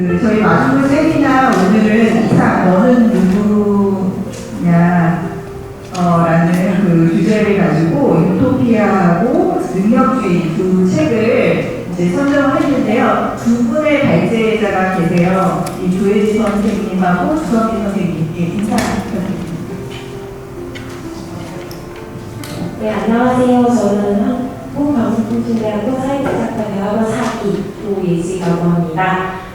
저희 마중물 세미나 오늘은 이상 너는 누구냐 라는 그 주제를 가지고 유토피아하고 능력주의 두 책을 이제 선정을 했는데요. 두 분의 발제자가 계세요. 이 조혜지 선생님하고 주성기 선생님께 인사 부탁드립니다. 네, 안녕하세요. 저는 한국방송통신대학교 사회작가 대학원 4기 조예지라고 합니다.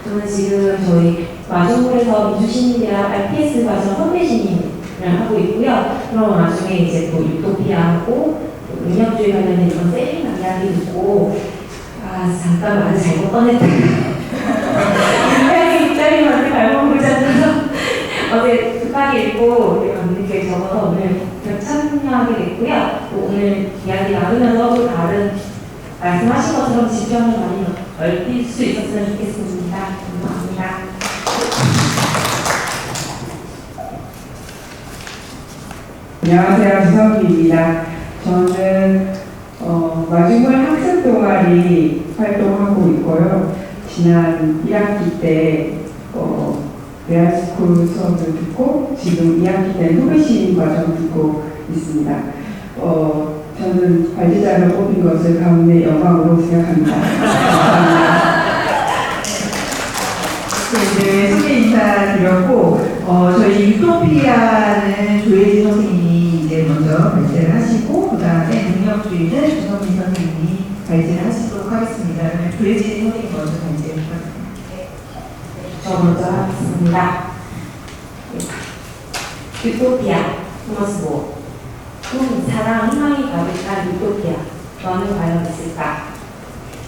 저는 지금 저희 마중물에서 민주시민대학 RPS 과정 선배신임을 하고 있고요. 그럼 나중에 이제 또 유토피아하고 능력주의 관련된 이런 세미나 이야기 듣고 잠깐 말을 잘못 꺼냈다. 굉장히 입자리만을 잘못 보잖아요. 어제 급하게 읽고 이렇게 적어서 오늘 참여하게 됐고요. 오늘 이야기 나누면서 또 다른 말씀하신 것처럼 지평을 많이 넓힐 수 있었으면 좋겠습니다. 감사합니다. 안녕하세요. 주성기입니다. 저는 마중물 학습 동아리 활동하고 있고요. 지난 1학기 때 레아스쿨 수업을 듣고 지금 2학기 때 후배시인 과정 듣고 있습니다. 저는 발제자로 뽑힌 것을 가운데 영광으로 생각합니다. 감사합니다. 이제 소개 인사드렸고 저희 유토피아는 조혜지 선생님이 이제 먼저 발제를 하시고 그 다음에 능력주의는 주성기 선생님이 발제를 하시도록 하겠습니다. 조혜지 선생님 먼저 발제 부탁드립니다. 저 먼저 하겠습니다. 유토피아, 토마스 모. 꿈, 사랑, 희망이 가득한 유토피아. 너는 과연 있을까?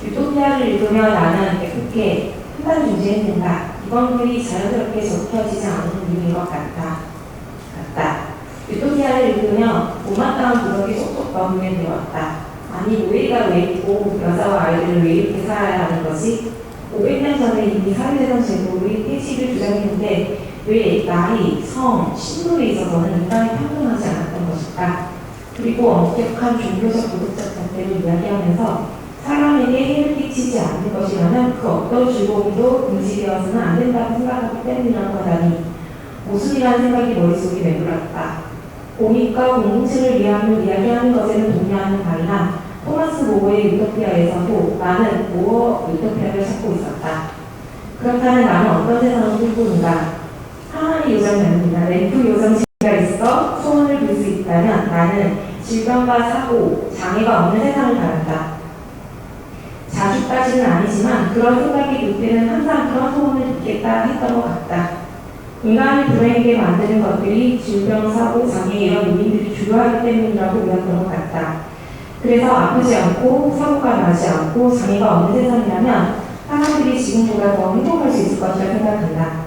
유토피아를 읽으며 나는 애꿎게 한단 존재했는가? 이번 글이 자연스럽게 적혀지지 않는 이유인 것 같다. 유토피아를 읽으며 못마땅한 구석이 쏙쏙 넘으면 되었다. 아니, 노예가 왜 있고 여자와 아이들을 왜 이렇게 살아야 하는 것이? 500년 전에 이미 사유되던 제도의 퇴치를 주장했는데 왜 나이, 성, 신분에 있어서는 인간이 평등하지 않았던 것일까? 그리고 엄격한 종교적 도덕적 잣대를 이야기하면서 사람에게 해를 끼치지 않는 것이라면 그 어떤 즐거움도 금지되어서는 안 된다고 생각하기 때문이라고 하다니 모순이라는 생각이 머릿속에 맴돌았다. 공익과 공동체를 위함을 이야기하는 것에는 동의하는 바이나 토마스 모어의 유토피아에서도 나는 모어 유토피아를 찾고 있었다. 그렇다면 나는 어떤 세상을 꿈꾸는가? 하나의 요정이 아닙니다. 램프 요정체가 있어 소원을 빌 수 있다면 나는 질병과 사고, 장애가 없는 세상을 바란다. 자주까지는 아니지만 그런 생각이 들 때는 항상 그런 소원을 빌겠다 했던 것 같다. 인간을 불행하게 만드는 것들이 질병, 사고, 장애 이런 요인들이 주요하기 때문이라고 여겼던 것 같다. 그래서 아프지 않고 사고가 나지 않고 장애가 없는 세상이라면 사람들이 지금보다 더 행복할 수 있을 것이라 생각한다.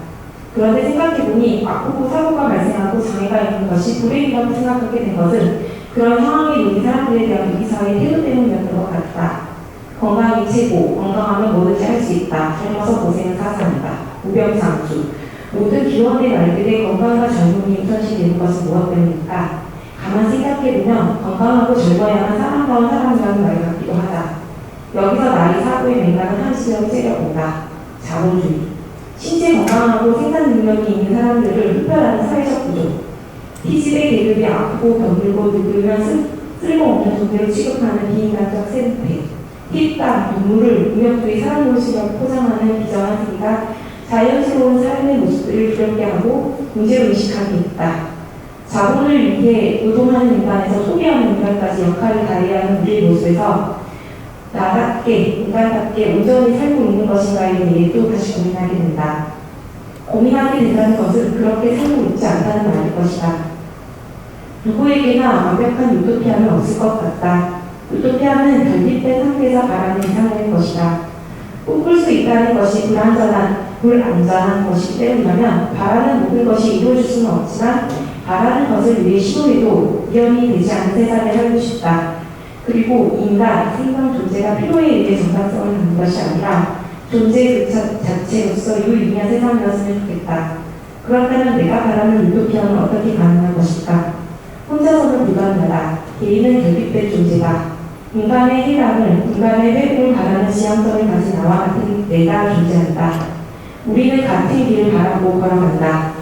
그런데 생각해보니 아프고 사고가 발생하고 장애가 있는 것이 불행이라고 생각하게 된 것은 그런 상황에 놓인 사람들에 대한 우리 사회의 태도 때문이었던 것 같다. 건강이 최고, 건강하면 뭐든지 할 수 있다. 젊어서 고생은 사상이다. 우병장수. 모든 기원의 말들의 건강과 젊음이 우선시되는 것은 무엇 때문일까? 가만 생각해보면 건강하고 즐거워야만 사랑다운 사람이라는 말 같기도 하다. 여기서 나의 사고의 맥락은 한시점 째려본다. 자본주의. 신체 건강하고 생산 능력이 있는 사람들을 흡혈하는 사회적 구조. 피지의 계급이 아프고 병들고 늙으면 쓸모없는 존재로 취급하는 비인간적 생태. 피, 땀, 눈물을 능력주의 사람 모습이라고 포장하는 비정한 세계가 자연스러운 삶의 모습들을 두렵게 하고 문제로 인식하게 있다. 자본을 위해 노동하는 인간에서 소비하는 인간까지 역할을 다해야 하는 우리의 모습에서 나답게, 인간답게 온전히 살고 있는 것인가에 대해 또 다시 고민하게 된다. 고민하게 된다는 것은 그렇게 살고 있지 않다는 말일 것이다. 누구에게나 완벽한 유토피아는 없을 것 같다. 유토피아는 결핍된 상태에서 바라는 이상일 것이다. 꿈꿀 수 있다는 것이 불안전한 것이기 때문이라면 바라는 모든 것이 이루어질 수는 없지만 바라는 것을 위해 시도해도 이연이 되지 않는 세상에 살고 싶다. 그리고 인간, 생명 존재가 필요에 의해 정당성을 갖는 것이 아니라 존재 그 자체로서 유의미한 세상이었으면 좋겠다. 그렇다면 내가 바라는 유토피아는 어떻게 가능한 것일까? 혼자서는 불가능하다. 개인은 결핍된 존재다. 인간의 해방을, 인간의 회복을 바라는 지향성을 가진 나와 같은 내가 존재한다. 우리는 같은 길을 바라고 걸어간다.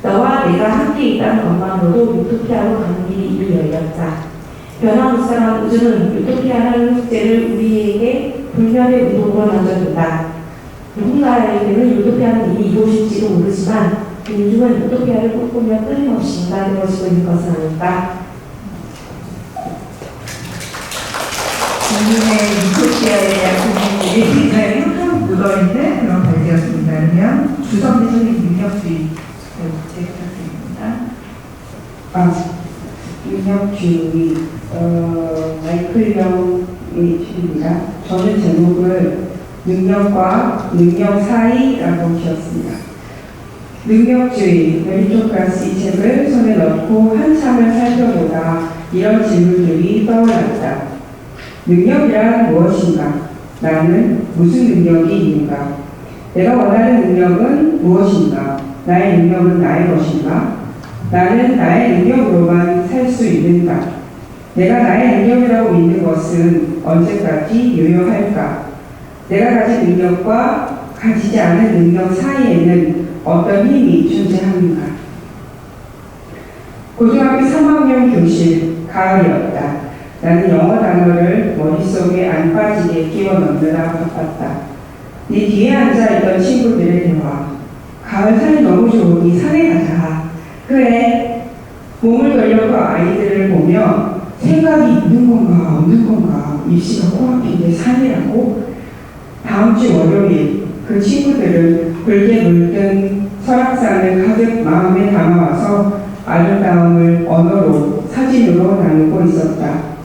너와 내가 함께 있다는 것만으로도 유토피아로 가는 길이 이미 열렸다. 변화무쌍한 우주는 유토피아라는 숙제를 우리에게 불멸의 운동으로 던져준다. 누군가에게는 유토피아는 이미 이곳일지도 모르지만 민중은 유토피아를 꿈꾸며 끊임없이 만들어지고 있는 것은 아닐까. 국민의 유토피아에 대한 고민이 굉장히 흠뻑 묻어있는 그런 발제였습니다. 그러면 주성대 선생님 능력주의 제 부탁드립니다. 능력주의, 마이클 영의 주입니다. 저는 제목을 능력과 능력 사이라고 지었습니다. 능력주의, 메리토크라시 이 책을 손에 넣고 한참을 살펴보다 이런 질문들이 떠올랐다. 능력이란 무엇인가? 나는 무슨 능력이 있는가? 내가 원하는 능력은 무엇인가? 나의 능력은 나의 것인가? 나는 나의 능력으로만 살 수 있는가? 내가 나의 능력이라고 믿는 것은 언제까지 유효할까? 내가 가진 능력과 가지지 않은 능력 사이에는 어떤 힘이 존재합니까? 고등학교 3학년 교실, 가을이었다. 나는 영어 단어를 머릿속에 안 빠지게 끼워 넣느라 바빴다. 네 뒤에 앉아있던 친구들의 대화. 가을 산이 너무 좋으니 산에 가자. 그래. 몸을 돌려고 아이들을 보며 생각이 있는 건가 없는 건가. 입시가 코앞인데 산이라고? 다음 주 월요일 그 친구들은 붉게 물든 설악산을 가득 마음에 담아와서 아름다움을 언어로 사진으로 나누고 있었다.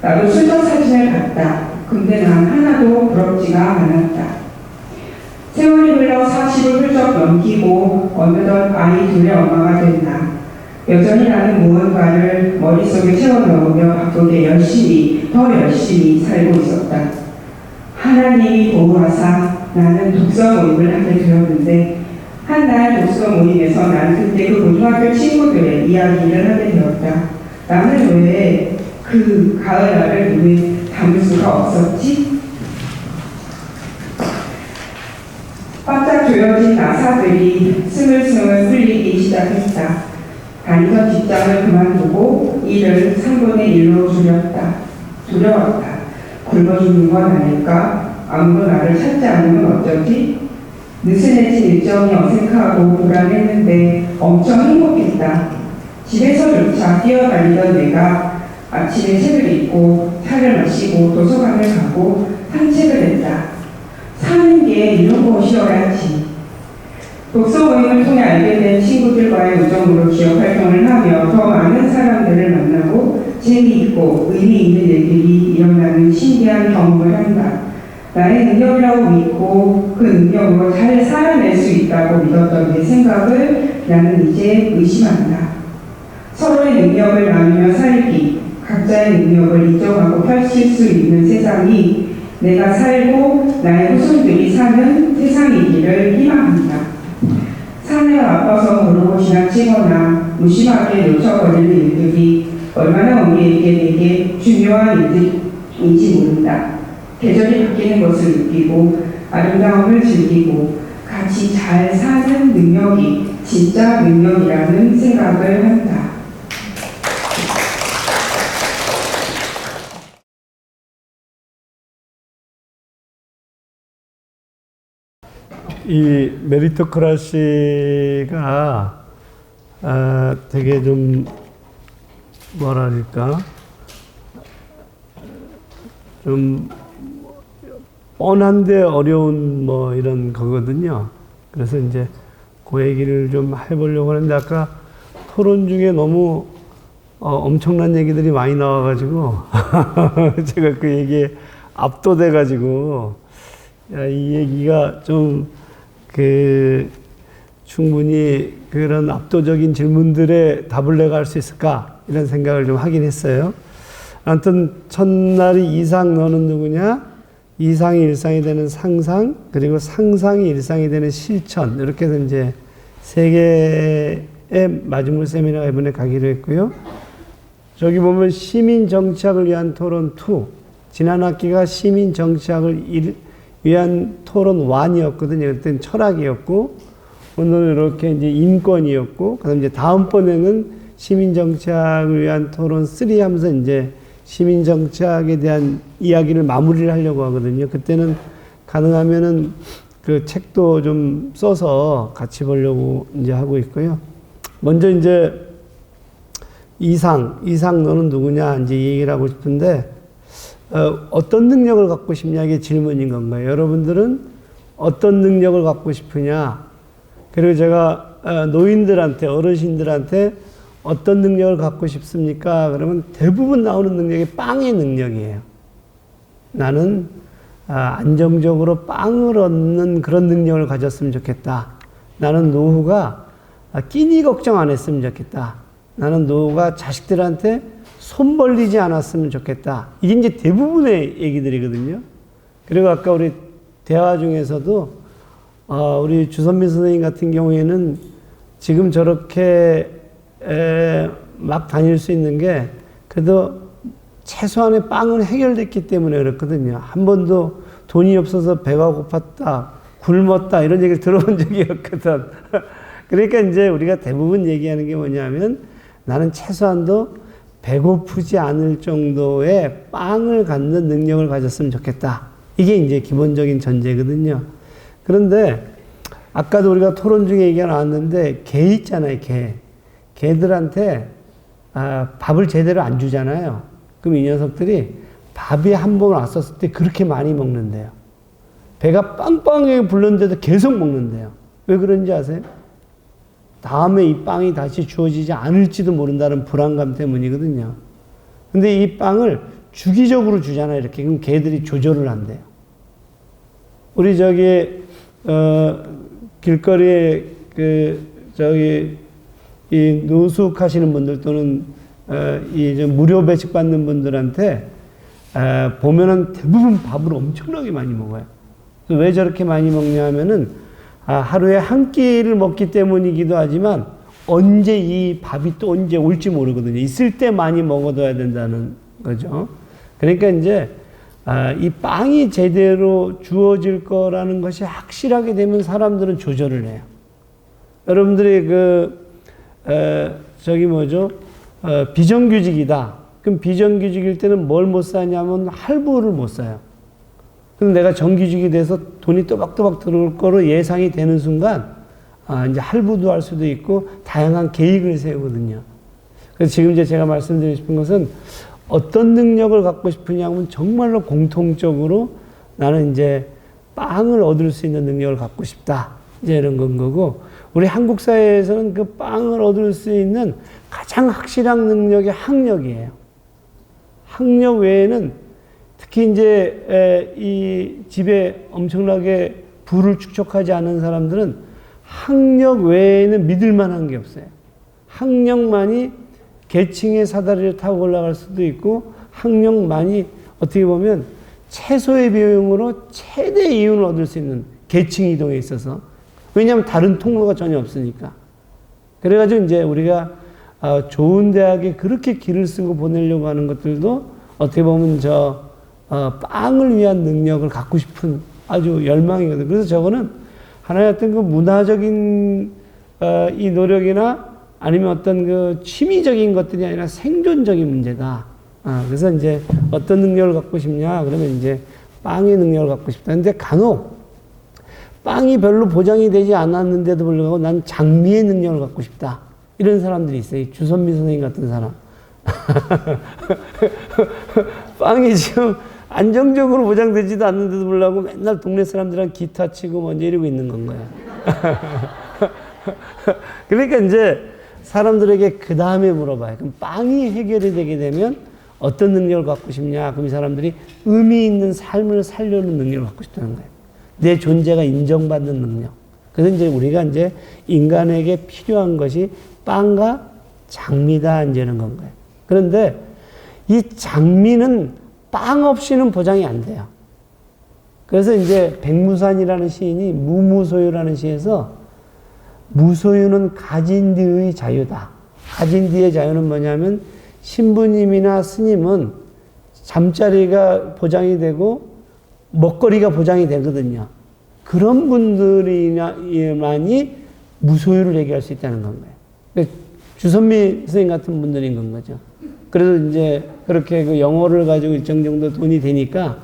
나도 순정 사진을 봤다. 근데 난 하나도 부럽지가 않았다. 세월이 흘러 40을 훌쩍 넘기고 어느덧 아이 둘의 엄마가 됐나. 여전히 나는 무언가를 머릿속에 채워넣으며 바쁘게 더 열심히 살고 있었다. 하나님이 보호하사 나는 독서 모임을 하게 되었는데 한날 독서 모임에서 나는 그때 그 고등학교 친구들의 이야기를 하게 되었다. 나는 왜 그 가을날을 눈에 담을 수가 없었지? 바짝 조여진 나사들이 스물스물 풀리기 시작했다. 다니던 직장을 그만두고 일을 3분의 1로 줄였다. 두려웠다. 굶어 죽는 건 아닐까? 아무도 나를 찾지 않으면 어쩌지? 느슨해진 일정이 어색하고 불안했는데 엄청 행복했다. 집에서조차 뛰어다니던 내가 아침에 책을 읽고 차를 마시고 도서관을 가고 산책을 했다. 사는 게 이런 것이어야지. 독서 모임을 통해 알게 된 친구들과의 우정으로 기업 활동을 하며 더 많은 사람들을 만나고 재미있고 의미 있는 일들이 일어나는 신기한 경험을 한다. 나의 능력이라고 믿고 그 능력으로 잘 살아낼 수 있다고 믿었던 내 생각을 나는 이제 의심한다. 서로의 능력을 나누며 살기, 각자의 능력을 인정하고 펼칠 수 있는 세상이 내가 살고 나의 후손들이 사는 세상이기를 희망합니다. 산을 아파서 모르고 지나치거나 무심하게 놓쳐버리는 일들이 얼마나 우리에게 내게 중요한 일들인지 모른다. 계절이 바뀌는 것을 느끼고 아름다움을 즐기고 같이 잘 사는 능력이 진짜 능력이라는 생각을 한다. 이 메리토크라시가 되게 좀 뭐랄까 좀 뻔한데 어려운 뭐 이런 거거든요. 그래서 이제 그 얘기를 좀 해보려고 하는데 아까 토론 중에 너무 엄청난 얘기들이 많이 나와가지고 제가 그 얘기에 압도돼가지고 이 얘기가 좀 충분히 그런 압도적인 질문들에 답을 내가 할 수 있을까 이런 생각을 좀 하긴 했어요. 아무튼 첫날이 이상 너는 누구냐? 이상이 일상이 되는 상상, 그리고 상상이 일상이 되는 실천, 이렇게 해서 이제 세 개의 마지막 세미나가 이번에 가기로 했고요. 저기 보면 시민 정치학을 위한 토론 2. 지난 학기가 시민 정치학을 위한 토론 1이었거든요. 그때는 철학이었고, 오늘 이렇게 이제 인권이었고, 그다음 이제 다음번에는 시민정착을 위한 토론 3 하면서 이제 시민정착에 대한 이야기를 마무리를 하려고 하거든요. 그때는 가능하면은 그 책도 좀 써서 같이 보려고 이제 하고 있고요. 먼저 이제 이상 너는 누구냐 이제 얘기를 하고 싶은데, 어떤 능력을 갖고 싶냐 이게 질문인 건가요. 여러분들은 어떤 능력을 갖고 싶으냐. 그리고 제가 노인들한테, 어르신들한테 어떤 능력을 갖고 싶습니까? 그러면 대부분 나오는 능력이 빵의 능력이에요. 나는 안정적으로 빵을 얻는 그런 능력을 가졌으면 좋겠다. 나는 노후가 끼니 걱정 안 했으면 좋겠다. 나는 노후가 자식들한테 손 벌리지 않았으면 좋겠다. 이게 이제 대부분의 얘기들이거든요. 그리고 아까 우리 대화 중에서도 우리 주선미 선생님 같은 경우에는 지금 저렇게 막 다닐 수 있는 게 그래도 최소한의 빵은 해결됐기 때문에 그렇거든요. 한 번도 돈이 없어서 배가 고팠다, 굶었다 이런 얘기를 들어본 적이 없거든. 그러니까 이제 우리가 대부분 얘기하는 게 뭐냐면 나는 최소한도 배고프지 않을 정도의 빵을 갖는 능력을 가졌으면 좋겠다. 이게 이제 기본적인 전제거든요. 그런데 아까도 우리가 토론 중에 얘기가 나왔는데 개 있잖아요, 개. 개들한테 밥을 제대로 안 주잖아요. 그럼 이 녀석들이 밥이 한 번 왔었을 때 그렇게 많이 먹는데요. 배가 빵빵하게 불렀는데도 계속 먹는데요. 왜 그런지 아세요? 다음에 이 빵이 다시 주어지지 않을지도 모른다는 불안감 때문이거든요. 근데 이 빵을 주기적으로 주잖아요, 이렇게. 그럼 개들이 조절을 한대요. 우리 길거리에 이 노숙하시는 분들 또는 무료 배식 받는 분들한테 보면은 대부분 밥을 엄청나게 많이 먹어요. 왜 저렇게 많이 먹냐 하면은 하루에 한 끼를 먹기 때문이기도 하지만 언제 이 밥이 또 언제 올지 모르거든요. 있을 때 많이 먹어둬야 된다는 거죠. 그러니까 이제 이 빵이 제대로 주어질 거라는 것이 확실하게 되면 사람들은 조절을 해요. 여러분들이 비정규직이다. 그럼 비정규직일 때는 뭘 못 사냐면 할부를 못 사요. 그럼 내가 정규직이 돼서 돈이 또박또박 들어올 거로 예상이 되는 순간 이제 할부도 할 수도 있고 다양한 계획을 세우거든요. 그래서 지금 이제 제가 말씀드리고 싶은 것은 어떤 능력을 갖고 싶으냐면 정말로 공통적으로 나는 이제 빵을 얻을 수 있는 능력을 갖고 싶다. 이제 이런 건 거고, 우리 한국 사회에서는 그 빵을 얻을 수 있는 가장 확실한 능력이 학력이에요. 학력 외에는 특히 이제 이 집에 엄청나게 부를 축적하지 않은 사람들은 학력 외에는 믿을 만한 게 없어요. 학력만이 계층의 사다리를 타고 올라갈 수도 있고, 학력만이 어떻게 보면 최소의 비용으로 최대 이윤을 얻을 수 있는 계층 이동에 있어서. 왜냐하면 다른 통로가 전혀 없으니까. 그래가지고 이제 우리가 좋은 대학에 그렇게 길을 쓰고 보내려고 하는 것들도 어떻게 보면 빵을 위한 능력을 갖고 싶은 아주 열망이거든요. 그래서 저거는 하나의 어떤 그 문화적인 이 노력이나 아니면 어떤 그 취미적인 것들이 아니라 생존적인 문제다. 그래서 이제 어떤 능력을 갖고 싶냐? 그러면 이제 빵의 능력을 갖고 싶다. 근데 간혹 빵이 별로 보장이 되지 않았는데도 불구하고 난 장미의 능력을 갖고 싶다. 이런 사람들이 있어요. 주선미 선생님 같은 사람. 빵이 지금 안정적으로 보장되지도 않는데도 불구하고 맨날 동네 사람들이랑 기타 치고 먼저 이러고 있는 건 거야. 그러니까 이제 사람들에게 그 다음에 물어봐요. 그럼 빵이 해결이 되게 되면 어떤 능력을 갖고 싶냐? 그럼 이 사람들이 의미 있는 삶을 살려는 능력을 갖고 싶다는 거예요. 내 존재가 인정받는 능력. 그래서 이제 우리가 이제 인간에게 필요한 것이 빵과 장미다, 이제 이런 건 거예요. 그런데 이 장미는 빵 없이는 보장이 안 돼요. 그래서 이제 백무산이라는 시인이 무무소유라는 시에서 무소유는 가진 뒤의 자유다. 가진 뒤의 자유는 뭐냐면 신부님이나 스님은 잠자리가 보장이 되고 먹거리가 보장이 되거든요. 그런 분들이만이 무소유를 얘기할 수 있다는 건가요. 그러니까 주선미 선생님 같은 분들인 건 거죠. 그래서 이제 그렇게 그 영어를 가지고 일정 정도 돈이 되니까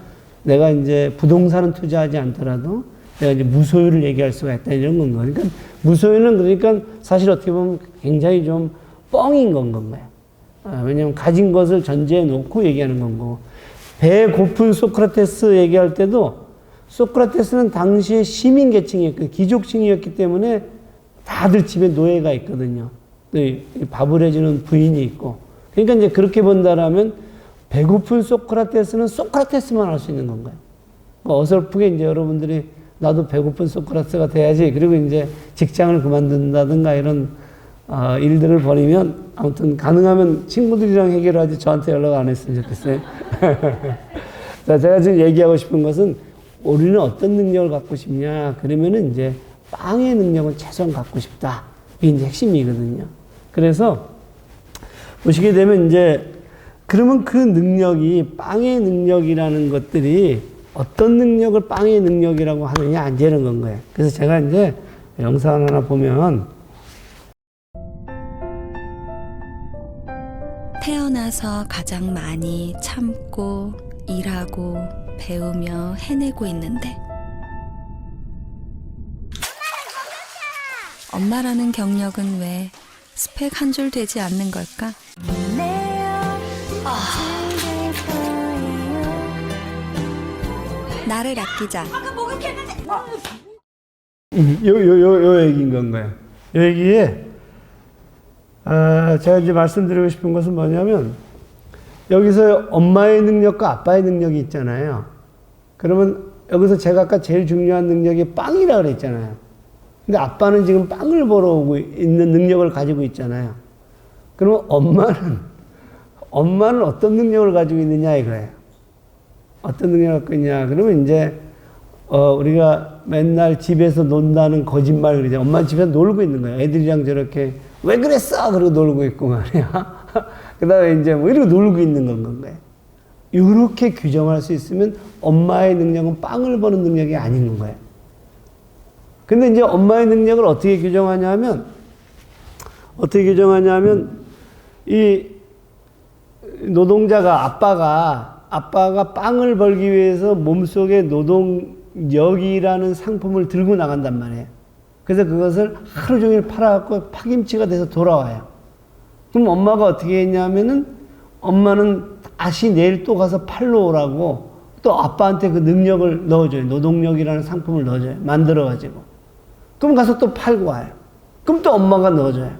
내가 이제 부동산은 투자하지 않더라도 내가 이제 무소유를 얘기할 수가 있다 이런 건 거예요. 그러니까 무소유는 그러니까 사실 어떻게 보면 굉장히 좀 뻥인 건 건가요. 왜냐하면 가진 것을 전제해 놓고 얘기하는 건 거고. 배 고픈 소크라테스 얘기할 때도 소크라테스는 당시에 시민 계층이었고 귀족층이었기 때문에 다들 집에 노예가 있거든요. 밥을 해주는 부인이 있고. 그러니까 이제 그렇게 본다라면 배고픈 소크라테스는 소크라테스만 할 수 있는 건가요? 어설프게 이제 여러분들이 나도 배고픈 소크라테스가 돼야지. 그리고 이제 직장을 그만둔다든가 이런 일들을 벌이면 아무튼 가능하면 친구들이랑 해결하지 저한테 연락 안 했으면 좋겠어요. 자, 제가 지금 얘기하고 싶은 것은 우리는 어떤 능력을 갖고 싶냐. 그러면은 이제 빵의 능력은 최소한 갖고 싶다. 이게 이제 핵심이거든요. 그래서 보시게 되면 이제 그러면 그 능력이 빵의 능력이라는 것들이 어떤 능력을 빵의 능력이라고 하느냐 이제 이런 건 거예요. 그래서 제가 이제 영상 하나 보면 태어나서 가장 많이 참고 일하고 배우며 해내고 있는데 엄마라는 경력은 왜 스펙 한 줄 되지 않는 걸까? 나를 아끼자. 요 얘기인 건가요? 요 얘기에 제가 이제 말씀드리고 싶은 것은 뭐냐면 여기서 엄마의 능력과 아빠의 능력이 있잖아요. 그러면 여기서 제가 아까 제일 중요한 능력이 빵이라 그랬잖아요. 근데 아빠는 지금 빵을 벌어오고 있는 능력을 가지고 있잖아요. 그러면 엄마는 어떤 능력을 가지고 있느냐 이거예요. 어떤 능력을 갖고 있냐. 그러면 이제 우리가 맨날 집에서 논다는 거짓말 그러죠. 엄마 집에서 놀고 있는 거예요. 애들이랑 저렇게 왜 그랬어? 그러고 놀고 있고 말이야. 그 다음에 이제 뭐 이러고 놀고 있는 건 거예요. 이렇게 규정할 수 있으면 엄마의 능력은 빵을 버는 능력이 아닌 거예요. 근데 이제 엄마의 능력을 어떻게 규정하냐면, 이 노동자가, 아빠가 빵을 벌기 위해서 몸속에 노동력이라는 상품을 들고 나간단 말이에요. 그래서 그것을 하루 종일 팔아갖고 파김치가 돼서 돌아와요. 그럼 엄마가 어떻게 했냐면은, 엄마는 다시 내일 또 가서 팔러 오라고 또 아빠한테 그 능력을 넣어줘요. 노동력이라는 상품을 넣어줘요. 만들어가지고. 그럼 가서 또 팔고 와요. 그럼 또 엄마가 넣어줘요.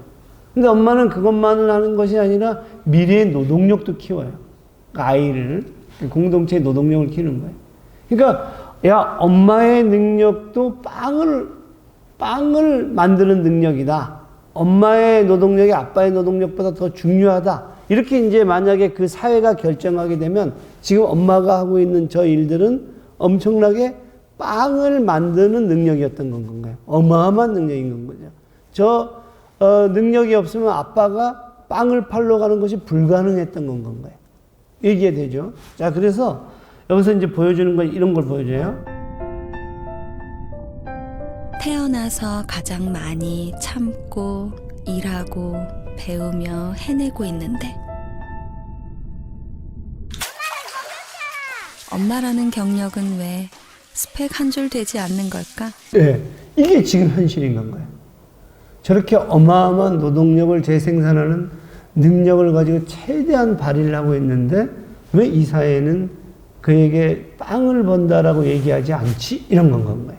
근데 엄마는 그것만을 하는 것이 아니라 미래의 노동력도 키워요. 그러니까 아이를, 공동체의 노동력을 키우는 거예요. 그러니까, 야, 엄마의 능력도 빵을 만드는 능력이다. 엄마의 노동력이 아빠의 노동력보다 더 중요하다. 이렇게 이제 만약에 그 사회가 결정하게 되면 지금 엄마가 하고 있는 저 일들은 엄청나게 빵을 만드는 능력이었던 건가요? 어마어마한 능력인 건 거죠. 저 능력이 없으면 아빠가 빵을 팔러 가는 것이 불가능했던 건 건가요? 얘기가 되죠. 자, 그래서 여기서 이제 보여주는 건 이런 걸 보여줘요. 태어나서 가장 많이 참고 일하고 배우며 해내고 있는데 엄마라는 경력은 왜 스펙 한 줄 되지 않는 걸까? 네, 이게 지금 현실인 건가요? 저렇게 어마어마한 노동력을 재생산하는 능력을 가지고 최대한 발휘를 하고 있는데 왜 이 사회는 그에게 빵을 번다라고 얘기하지 않지? 이런 건가요?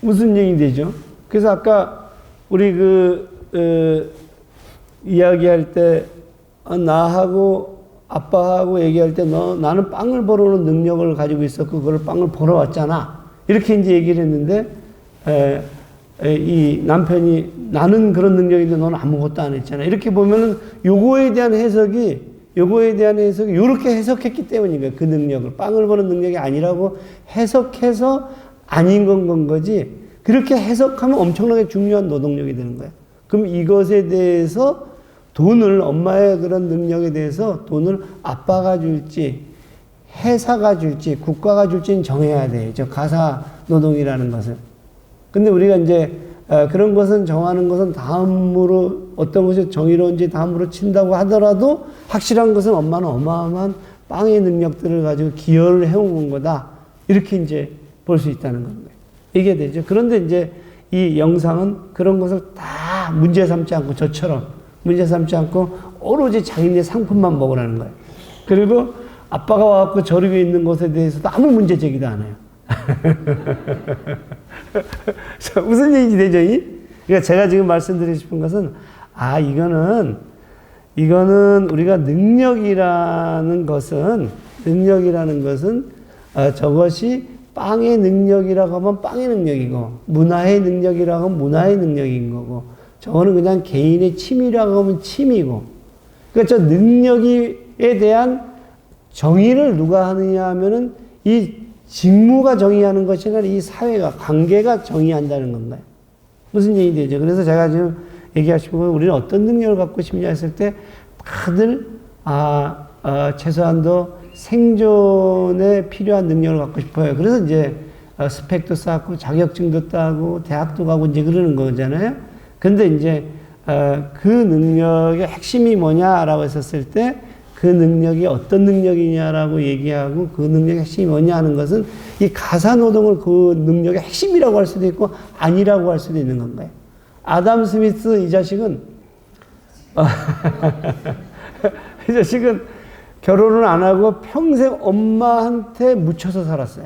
무슨 얘기 되죠? 그래서 아까 우리 이야기할 때 나하고 아빠하고 얘기할 때 나는 빵을 벌어오는 능력을 가지고 있었고 그걸 빵을 벌어왔잖아. 이렇게 이제 얘기를 했는데 이 남편이 나는 그런 능력인데 너는 아무것도 안 했잖아. 이렇게 보면은 요거에 대한 해석이 요렇게 해석했기 때문인 거예요. 그 능력을. 빵을 버는 능력이 아니라고 해석해서 아닌 건 거지. 그렇게 해석하면 엄청나게 중요한 노동력이 되는 거예요. 그럼 이것에 대해서 엄마의 그런 능력에 대해서 돈을 아빠가 줄지, 회사가 줄지 국가가 줄지는 정해야 돼요. 저 가사 노동이라는 것을. 근데 우리가 이제 그런 것은 정하는 것은 다음으로 어떤 것이 정의로운지 다음으로 친다고 하더라도 확실한 것은 엄마는 어마어마한 빵의 능력들을 가지고 기여를 해온 거다. 이렇게 이제 볼 수 있다는 겁니다. 이게 되죠. 그런데 이제 이 영상은 그런 것을 다 문제 삼지 않고 저처럼 문제 삼지 않고 오로지 자기네 상품만 먹으라는 거예요. 그리고 아빠가 와갖고 저리고 있는 것에 대해서도 아무 문제 제기도 안 해요. 무슨 얘기인지 되죠? 그러니까 제가 지금 말씀드리고 싶은 것은, 이거는 우리가 능력이라는 것은 저것이 빵의 능력이라고 하면 빵의 능력이고, 문화의 능력이라고 하면 문화의 능력인 거고, 저거는 그냥 개인의 취미라고 하면 취미고, 그러니까 저 능력에 대한 정의를 누가 하느냐 하면은 이 직무가 정의하는 것이 아니라 이 사회가, 관계가 정의한다는 건가요? 무슨 얘기 되죠? 그래서 제가 지금 얘기하시고, 우리는 어떤 능력을 갖고 싶냐 했을 때, 다들, 최소한도 생존에 필요한 능력을 갖고 싶어요. 그래서 이제 스펙도 쌓고, 자격증도 따고, 대학도 가고, 이제 그러는 거잖아요. 근데 이제, 그 능력의 핵심이 뭐냐라고 했었을 때, 그 능력이 어떤 능력이냐라고 얘기하고 그 능력의 핵심이 뭐냐 하는 것은 이 가사노동을 그 능력의 핵심이라고 할 수도 있고 아니라고 할 수도 있는 건가요? 아담 스미스 이 자식은 결혼을 안 하고 평생 엄마한테 묻혀서 살았어요.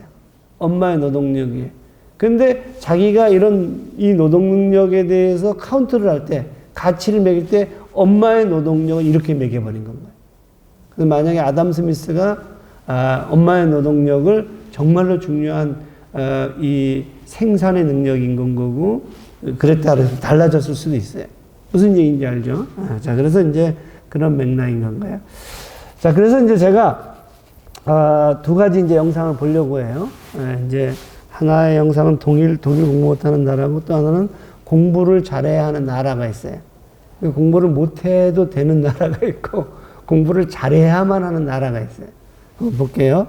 엄마의 노동력이. 근데 자기가 이 노동 능력에 대해서 카운트를 할 때, 가치를 매길 때 엄마의 노동력을 이렇게 매겨버린 건가요? 만약에 아담 스미스가 엄마의 노동력을 정말로 중요한 이 생산의 능력인 건 거고, 그랬다 그래서 달라졌을 수도 있어요. 무슨 얘기인지 알죠? 자, 그래서 이제 그런 맥락인 건가요? 자, 그래서 이제 제가 두 가지 이제 영상을 보려고 해요. 이제 하나의 영상은 독일 공부 못하는 나라고, 또 하나는 공부를 잘해야 하는 나라가 있어요. 공부를 못해도 되는 나라가 있고, 공부를 잘해야만 하는 나라가 있어요. 한번 볼게요.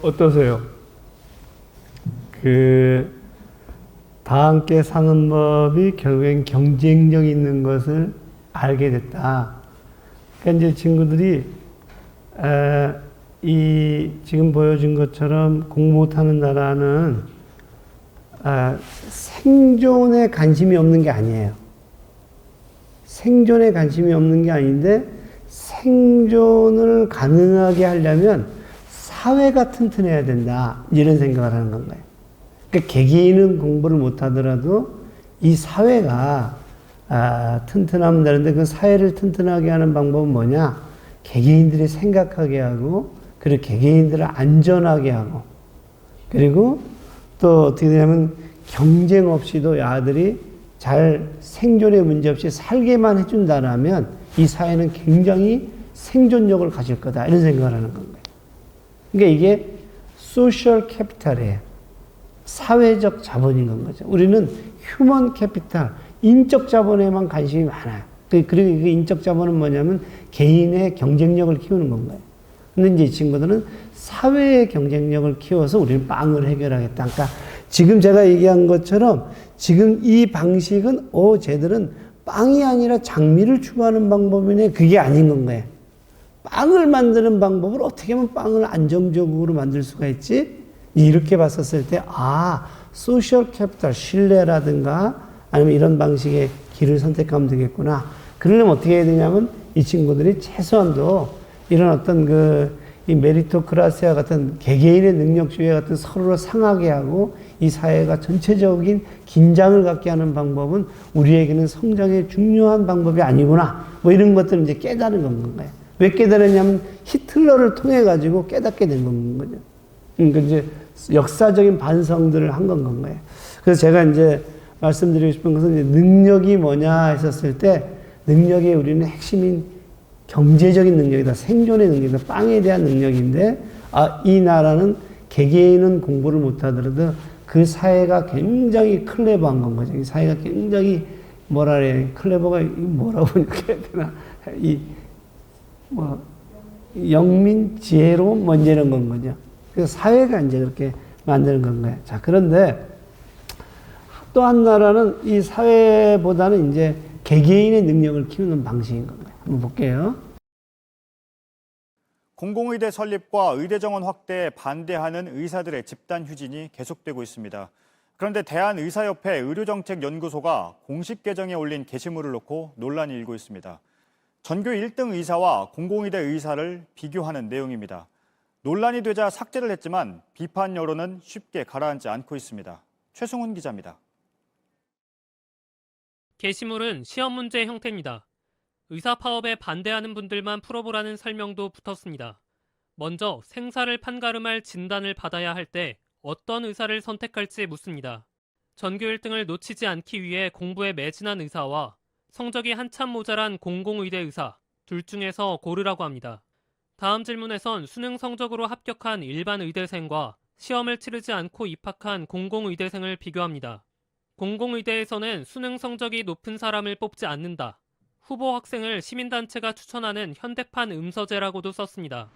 어떠세요? 다 함께 사는 법이 결국엔 경쟁력 있는 것을 알게 됐다. 그러니까 이제 친구들이 이 지금 보여준 것처럼 공부 못하는 나라는 생존에 관심이 없는 게 아니에요. 생존에 관심이 없는 게 아닌데 생존을 가능하게 하려면 사회가 튼튼해야 된다. 이런 생각을 하는 건가요. 그러니까 개개인은 공부를 못하더라도 이 사회가 튼튼하면 되는데 그 사회를 튼튼하게 하는 방법은 뭐냐? 개개인들이 생각하게 하고 그리고 개개인들을 안전하게 하고 그리고 또 어떻게 되냐면 경쟁 없이도 아들이 잘 생존에 문제 없이 살게만 해준다라면 이 사회는 굉장히 생존력을 가질 거다. 이런 생각을 하는 건가요. 그러니까 이게 소셜 캐피탈이에요. 사회적 자본인 건 거죠. 우리는 휴먼 캐피탈, 인적 자본에만 관심이 많아요. 그리고 그 인적 자본은 뭐냐면 개인의 경쟁력을 키우는 건가요. 근데 이제 이 친구들은 사회의 경쟁력을 키워서 우리는 빵을 해결하겠다. 그러니까 지금 제가 얘기한 것처럼 지금 이 방식은 쟤들은 빵이 아니라 장미를 추구하는 방법이네. 그게 아닌 건가요. 빵을 만드는 방법을 어떻게 하면 빵을 안정적으로 만들 수가 있지? 이렇게 봤었을 때, 소셜 캐피탈, 신뢰라든가 아니면 이런 방식의 길을 선택하면 되겠구나. 그러려면 어떻게 해야 되냐면 이 친구들이 최소한도 이런 어떤 이 메리토크라시아 같은 개개인의 능력주의 같은 서로를 상하게 하고 이 사회가 전체적인 긴장을 갖게 하는 방법은 우리에게는 성장의 중요한 방법이 아니구나. 뭐 이런 것들을 이제 깨달은 건가요. 왜 깨달았냐면 히틀러를 통해 가지고 깨닫게 된 거죠. 그러니까 이제 역사적인 반성들을 한 건가요. 그래서 제가 이제 말씀드리고 싶은 것은 이제 능력이 뭐냐 했었을 때 능력의 우리는 핵심인 경제적인 능력이다. 생존의 능력이다. 빵에 대한 능력인데 이 나라는 개개인은 공부를 못하더라도 그 사회가 굉장히 클레버한 건 거죠. 이 사회가 굉장히 클레버가 뭐라고 해야 되나 영민, 지혜로운 이런 건 거죠. 그래서 사회가 이제 그렇게 만드는 건가요. 자, 그런데 또 한 나라는 이 사회보다는 이제 개개인의 능력을 키우는 방식인 건가요. 한번 볼게요. 공공의대 설립과 의대 정원 확대에 반대하는 의사들의 집단 휴진이 계속되고 있습니다. 그런데 대한의사협회 의료정책연구소가 공식 계정에 올린 게시물을 놓고 논란이 일고 있습니다. 전교 1등 의사와 공공의대 의사를 비교하는 내용입니다. 논란이 되자 삭제를 했지만 비판 여론은 쉽게 가라앉지 않고 있습니다. 최승훈 기자입니다. 게시물은 시험 문제 형태입니다. 의사 파업에 반대하는 분들만 풀어보라는 설명도 붙었습니다. 먼저 생사를 판가름할 진단을 받아야 할 때 어떤 의사를 선택할지 묻습니다. 전교 1등을 놓치지 않기 위해 공부에 매진한 의사와 성적이 한참 모자란 공공의대 의사, 둘 중에서 고르라고 합니다. 다음 질문에선 수능 성적으로 합격한 일반 의대생과 시험을 치르지 않고 입학한 공공의대생을 비교합니다. 공공의대에서는 수능 성적이 높은 사람을 뽑지 않는다. 후보 학생을 시민단체가 추천하는 현대판 음서제라고도 썼습니다.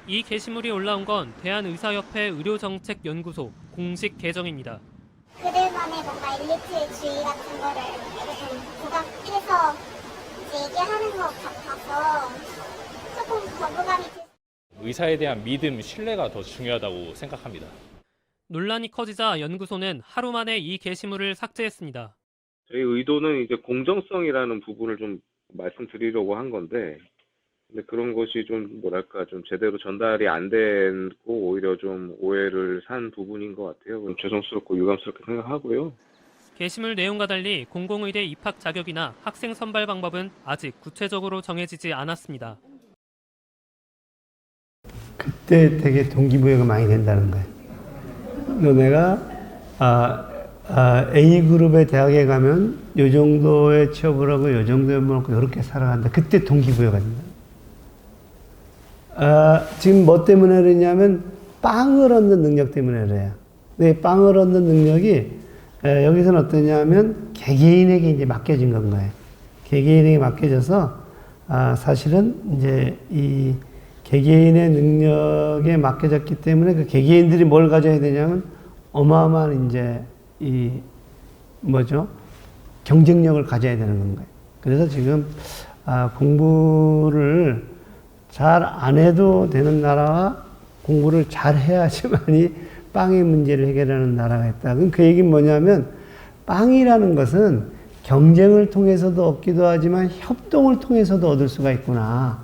이 게시물이 올라온 건 대한의사협회 의료정책연구소 공식 계정입니다. 그들만의 뭔가 엘리트주의 같은 거를 좀 부각해서 이제 얘기하는 것 같아서 조금 거부감이 들어요. 의사에 대한 믿음, 신뢰가 더 중요하다고 생각합니다. 논란이 커지자 연구소는 하루 만에 이 게시물을 삭제했습니다. 저희 의도는 이제 공정성이라는 부분을 좀 말씀드리려고 한 건데, 근데 그런 것이 좀 좀 제대로 전달이 안 되고 오히려 좀 오해를 산 부분인 것 같아요. 좀 죄송스럽고 유감스럽게 생각하고요. 게시물 내용과 달리 공공의대 입학 자격이나 학생 선발 방법은 아직 구체적으로 정해지지 않았습니다. 그때 되게 동기부여가 많이 된다는 거예요. 너네가 A그룹의 대학에 가면 요 정도의 취업을 하고 요 정도의 먹고 이렇게 살아간다. 그때 동기부여가 된다. 지금 뭐 때문에 그러냐면 빵을 얻는 능력 때문에 그래요. 근데 빵을 얻는 능력이 여기서는 어떠냐면 개개인에게 이제 맡겨진 건 거예요. 개개인에게 맡겨져서 사실은 이제 이 개개인의 능력에 맡겨졌기 때문에 그 개개인들이 뭘 가져야 되냐면 어마어마한 이제 이 뭐죠? 경쟁력을 가져야 되는 건가요. 그래서 지금 공부를 잘 안 해도 되는 나라와 공부를 잘 해야지만이 빵의 문제를 해결하는 나라가 있다. 그럼 그 얘기는 뭐냐면 빵이라는 것은 경쟁을 통해서도 얻기도 하지만 협동을 통해서도 얻을 수가 있구나.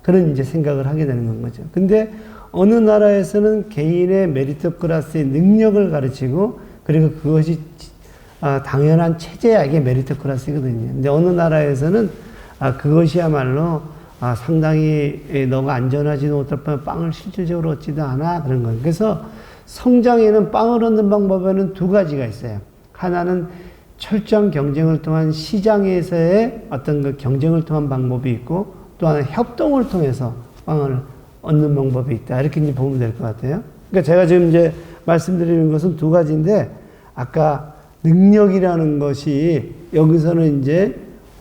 그런 이제 생각을 하게 되는 거죠. 근데 어느 나라에서는 개인의 메리토크라시의 능력을 가르치고 그리고 그것이 당연한 체제야. 이게 메리토크라시거든요. 근데 어느 나라에서는 그것이야말로 상당히 너가 안전하지도 못할 뻔 빵을 실질적으로 얻지도 않아. 그런 거예요. 그래서 성장에는 빵을 얻는 방법에는 두 가지가 있어요. 하나는 철저한 경쟁을 통한 시장에서의 어떤 그 경쟁을 통한 방법이 있고 또 하나는 협동을 통해서 빵을 얻는 방법이 있다. 이렇게 이제 보면 될 것 같아요. 그러니까 제가 지금 이제 말씀드리는 것은 두 가지인데 아까 능력이라는 것이 여기서는 이제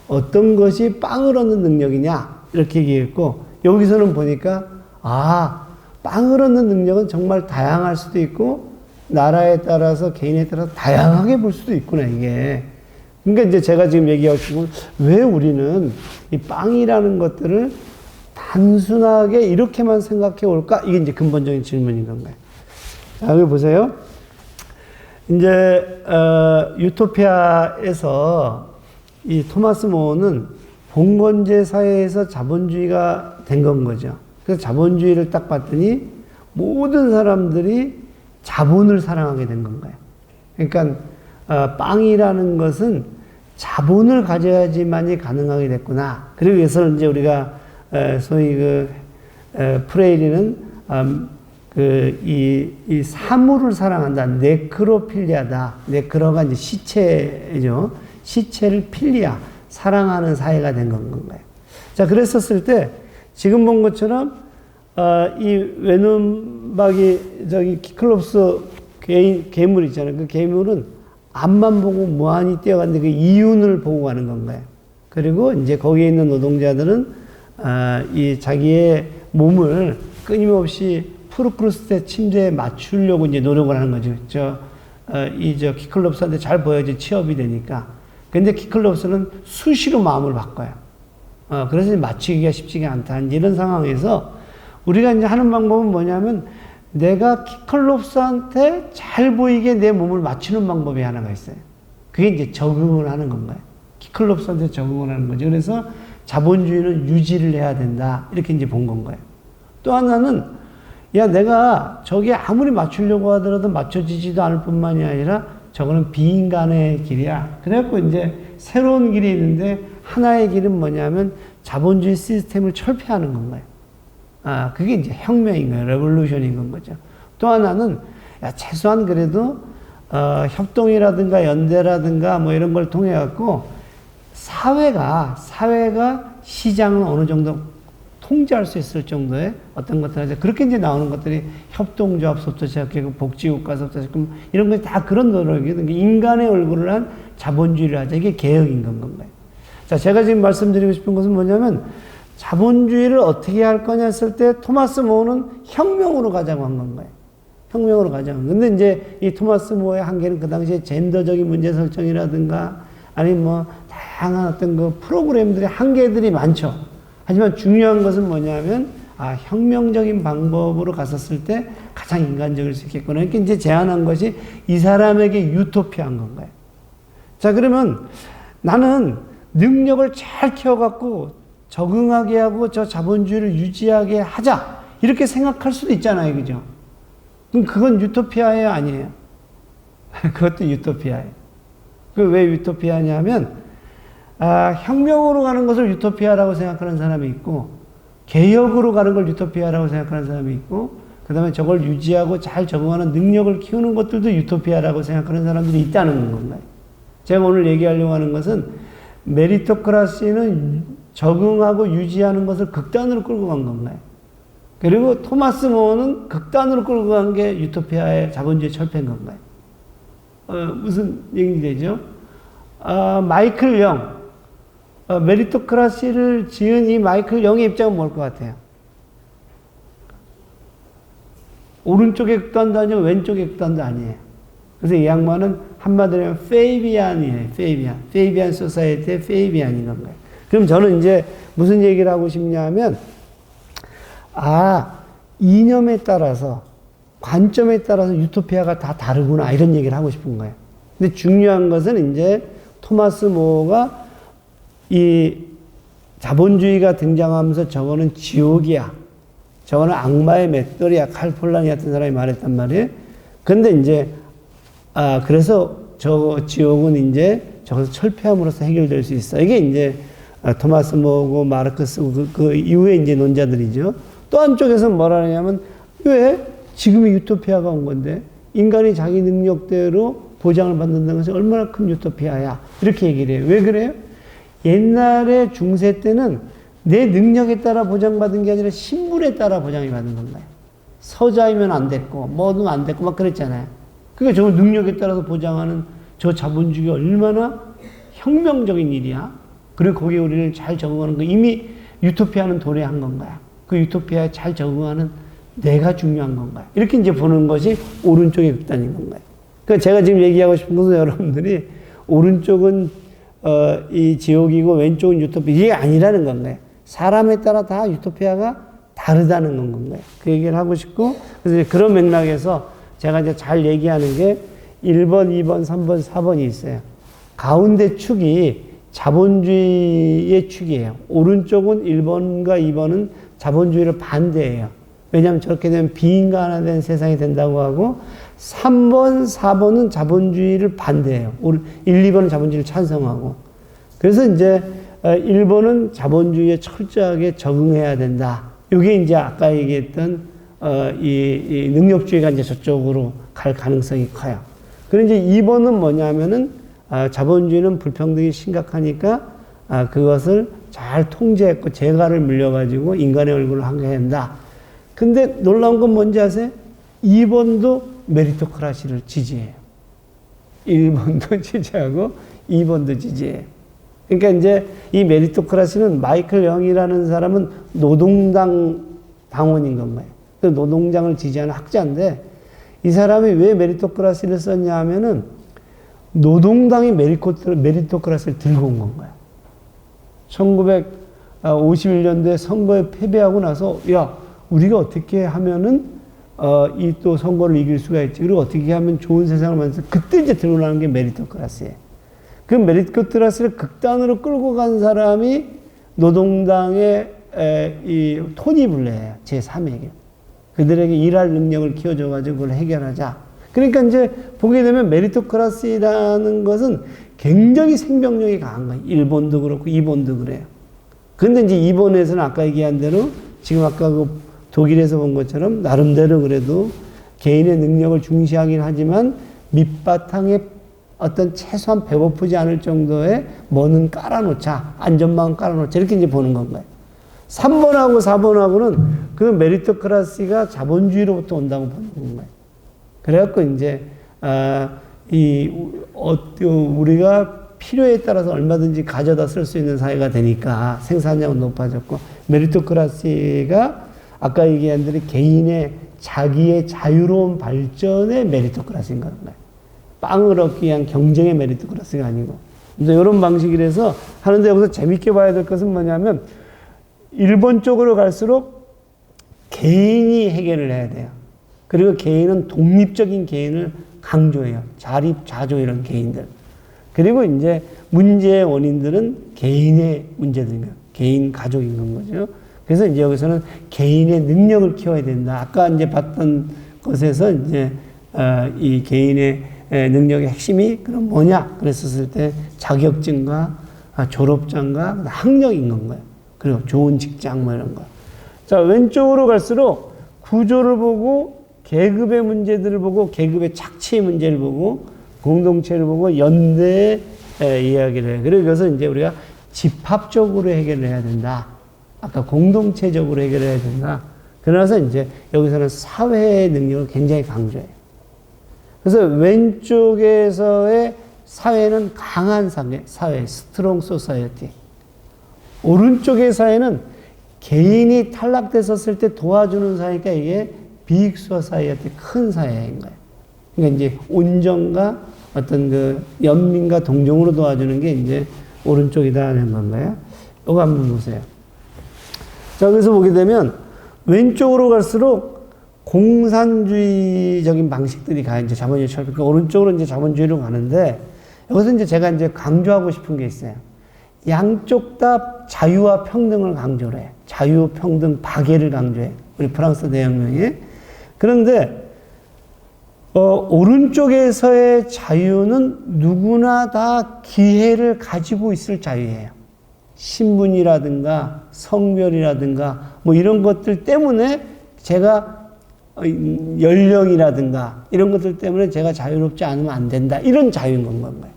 어떤 것이 빵을 얻는 능력이냐 이렇게 얘기했고 여기서는 보니까 빵을 얻는 능력은 정말 다양할 수도 있고 나라에 따라서 개인에 따라서 다양하게 볼 수도 있구나 이게. 그러니까 이제 제가 지금 얘기하고 싶은 건 왜 우리는 이 빵이라는 것들을 단순하게 이렇게만 생각해 올까? 이게 이제 근본적인 질문인 건가요. 자, 여기 보세요. 이제 유토피아에서 이 토마스 모어는 봉건제 사회에서 자본주의가 된 건 거죠. 그래서 자본주의를 딱 봤더니 모든 사람들이 자본을 사랑하게 된 건가요. 그러니까 빵이라는 것은 자본을 가져야지만이 가능하게 됐구나. 그리고 그래서 이제 우리가 소위 프레이리는 이 사물을 사랑한다. 네크로필리아다. 네크로가 이제 시체죠. 시체를 필리아, 사랑하는 사회가 된 건가요. 자, 그랬었을 때 지금 본 것처럼 이 외눈박이 키클롭스 괴물 있잖아요. 그 괴물은 앞만 보고 무한히 뛰어갔는데 그 이윤을 보고 가는 건가요. 그리고 이제 거기에 있는 노동자들은 이 자기의 몸을 끊임없이 프루크루스테 침대에 맞추려고 이제 노력을 하는 거죠. 키클롭스한테 잘 보여야지 취업이 되니까. 근데 키클롭스는 수시로 마음을 바꿔요. 그래서 맞추기가 쉽지가 않다. 이런 상황에서 우리가 이제 하는 방법은 뭐냐면 내가 키클롭스한테 잘 보이게 내 몸을 맞추는 방법이 하나가 있어요. 그게 이제 적응을 하는 건가요. 키클롭스한테 적응을 하는 거죠. 그래서 자본주의는 유지를 해야 된다. 이렇게 이제 본 건가요. 또 하나는 내가 저게 아무리 맞추려고 하더라도 맞춰지지도 않을 뿐만이 아니라 저거는 비인간의 길이야. 그래갖고 이제 새로운 길이 있는데 하나의 길은 뭐냐면 자본주의 시스템을 철폐하는 건가요. 그게 이제 혁명인 거예요. 레볼루션인 건 거죠. 또 하나는 최소한 그래도 협동이라든가 연대라든가 뭐 이런 걸 통해 갖고 사회가 시장을 어느 정도 통제할 수 있을 정도의 어떤 것들 그렇게 이제 나오는 것들이 협동조합서부터 시작하고 복지국가서부터 시작하고 이런 것이 다 그런 노력이거든요. 인간의 얼굴을 한 자본주의를 하자. 이게 개혁인 건가요. 자, 제가 지금 말씀드리고 싶은 것은 뭐냐면 자본주의를 어떻게 할 거냐 했을 때 토마스 모어는 혁명으로 가자고 한 건가요. 혁명으로 가자고. 근데 이제 이 토마스 모어의 한계는 그 당시에 젠더적인 문제 설정이라든가 아니면 뭐 다양한 어떤 그 프로그램들의 한계들이 많죠. 하지만 중요한 것은 뭐냐면 혁명적인 방법으로 갔었을 때 가장 인간적일 수 있겠구나. 이렇게 이제 제안한 것이 이 사람에게 유토피아인 건가요. 자, 그러면 나는 능력을 잘 키워갖고 적응하게 하고 저 자본주의를 유지하게 하자. 이렇게 생각할 수도 있잖아요. 그죠? 그럼 그건 유토피아예요? 아니에요? 그것도 유토피아예요. 그 왜 유토피아냐면 혁명으로 가는 것을 유토피아라고 생각하는 사람이 있고 개혁으로 가는 걸 유토피아라고 생각하는 사람이 있고 그 다음에 저걸 유지하고 잘 적응하는 능력을 키우는 것들도 유토피아라고 생각하는 사람들이 있다는 건가요. 제가 오늘 얘기하려고 하는 것은 메리토크라시는 적응하고 유지하는 것을 극단으로 끌고 간 건가요. 그리고 토마스 모어는 극단으로 끌고 간 게 유토피아의 자본주의 철폐인 건가요? 무슨 얘기 되죠? 마이클 영, 메리토크라시를 지은 이 마이클 영의 입장은 뭘 것 같아요? 오른쪽의 극단도 아니고 왼쪽의 극단도 아니에요. 그래서 이 양반은 한마디로 하면 페이비안이에요. 페이비안 소사이티의 페이비안인 건가요? 그럼 저는 이제 무슨 얘기를 하고 싶냐면, 이념에 따라서, 관점에 따라서 유토피아가 다 다르구나, 이런 얘기를 하고 싶은 거예요. 근데 중요한 것은 이제 토마스 모어가 이 자본주의가 등장하면서 저거는 지옥이야. 저거는 악마의 맷돌이야. 칼 폴라니 같은 사람이 말했단 말이에요. 근데 이제, 그래서 저 지옥은 이제 저것을 철폐함으로써 해결될 수 있어. 이게 이제 토마스 모어고 마르크스고 그 이후에 이제 논자들이죠. 또 한쪽에서는 뭐라 하냐면, 왜? 지금의 유토피아가 온 건데, 인간이 자기 능력대로 보장을 받는다는 것이 얼마나 큰 유토피아야. 이렇게 얘기를 해요. 왜 그래요? 옛날에 중세 때는 내 능력에 따라 보장받은 게 아니라 신분에 따라 보장이 받는 건가요? 서자이면 안 됐고, 뭐든 안 됐고, 막 그랬잖아요. 그러니까 저 능력에 따라서 보장하는 저 자본주의가 얼마나 혁명적인 일이야. 그리고 거기에 우리를 잘 적응하는 거, 이미 유토피아는 도래한 건가요? 그 유토피아에 잘 적응하는 내가 중요한 건가요? 이렇게 이제 보는 것이 오른쪽의 극단인 건가요? 그러니까 제가 지금 얘기하고 싶은 것은 여러분들이 오른쪽은 이 지옥이고 왼쪽은 유토피아, 이게 아니라는 건가요? 사람에 따라 다 유토피아가 다르다는 건가요? 그 얘기를 하고 싶고, 그래서 그런 맥락에서 제가 이제 잘 얘기하는 게 1번, 2번, 3번, 4번이 있어요. 가운데 축이 자본주의의 축이에요. 오른쪽은 1번과 2번은 자본주의를 반대해요. 왜냐하면 저렇게 되면 비인간화된 세상이 된다고 하고, 3번, 4번은 자본주의를 반대해요. 1, 2번은 자본주의를 찬성하고. 그래서 이제 1번은 자본주의에 철저하게 적응해야 된다. 이게 이제 아까 얘기했던 이 능력주의가 이제 저쪽으로 갈 가능성이 커요. 그런데 이제 2번은 뭐냐면은 자본주의는 불평등이 심각하니까 그것을 잘 통제했고 재갈을 물려가지고 인간의 얼굴을 한가해야 한다. 근데 놀라운 건 뭔지 아세요? 2번도 메리토크라시를 지지해요. 1번도 지지하고 2번도 지지해요. 그러니까 이제 이 메리토크라시는 마이클 영이라는 사람은 노동당 당원인 건가요? 그 노동장을 지지하는 학자인데, 이 사람이 왜 메리토크라시를 썼냐 하면은 노동당이 메리토크라시를 들고 온 건가요? 1951년도에 선거에 패배하고 나서, 야, 우리가 어떻게 하면은 이 또 선거를 이길 수가 있지. 그리고 어떻게 하면 좋은 세상을 만들어서, 그때 이제 들고 나온 게 메리토크라시예요. 그 메리토크라시를 극단으로 끌고 간 사람이 노동당의 이 토니 블레어예요. 제3외교. 그들에게 일할 능력을 키워줘가지고 그걸 해결하자. 그러니까 이제 보게 되면 메리토크라시라는 것은 굉장히 생명력이 강한 거예요. 1번도 그렇고 2번도 그래요. 근데 이제 2번에서는 아까 얘기한 대로 지금 아까 그 독일에서 본 것처럼 나름대로 그래도 개인의 능력을 중시하긴 하지만 밑바탕에 어떤 최소한 배고프지 않을 정도의 뭐는 깔아놓자. 안전망은 깔아놓자. 이렇게 이제 보는 건가요. 3번하고 4번하고는 그 메리토크라시가 자본주의로부터 온다고 보는 건가요. 그래갖고 이제, 우리가 필요에 따라서 얼마든지 가져다 쓸 수 있는 사회가 되니까 생산량은 높아졌고, 메리토크라시가 아까 얘기한 대로 개인의 자기의 자유로운 발전의 메리토크라시인 건가요. 빵을 얻기 위한 경쟁의 메리토크라시가 아니고. 이제 이런 방식이라서 하는데, 여기서 재밌게 봐야 될 것은 뭐냐면, 1번 쪽으로 갈수록 개인이 해결을 해야 돼요. 그리고 개인은 독립적인 개인을 강조해요. 자립, 자조 이런 개인들. 그리고 이제 문제의 원인들은 개인의 문제들인 거예요. 개인, 가족인 건 거죠. 그래서 이제 여기서는 개인의 능력을 키워야 된다. 아까 이제 봤던 것에서 이제 이 개인의 능력의 핵심이 그럼 뭐냐? 그랬었을 때 자격증과 졸업장과 학력인 건 거예요. 그리고 좋은 직장 뭐 이런 거. 자, 왼쪽으로 갈수록 구조를 보고 계급의 문제들을 보고 계급의 착취의 문제를 보고 공동체를 보고 연대의 이야기를 해요. 그래서 이것을 이제 우리가 집합적으로 해결을 해야 된다. 아까 공동체적으로 해결해야 된다. 그러나서 이제 여기서는 사회의 능력을 굉장히 강조해요. 그래서 왼쪽에서의 사회는 강한 사회, 스트롱 소사이어티. 오른쪽의 사회는 개인이 탈락됐었을 때 도와주는 사회니까 이게 빅 소사이어티, 큰 사회인 거예요. 그러니까 이제 온정과 어떤 그 연민과 동정으로 도와주는 게 이제 오른쪽이다 하는 건가요? 이거 한번 보세요. 자, 그래서 보게 되면 왼쪽으로 갈수록 공산주의적인 방식들이 가, 이제 자본주의처럼. 그러니까 오른쪽으로 이제 자본주의로 가는데, 여기서 이제 제가 이제 강조하고 싶은 게 있어요. 양쪽 다 자유와 평등을 강조를 해요. 자유, 평등, 박애를 강조해요. 우리 프랑스 대혁명에. 그런데, 오른쪽에서의 자유는 누구나 다 기회를 가지고 있을 자유예요. 신분이라든가 성별이라든가 뭐 이런 것들 때문에 제가 연령이라든가 이런 것들 때문에 제가 자유롭지 않으면 안 된다. 이런 자유인 건가요?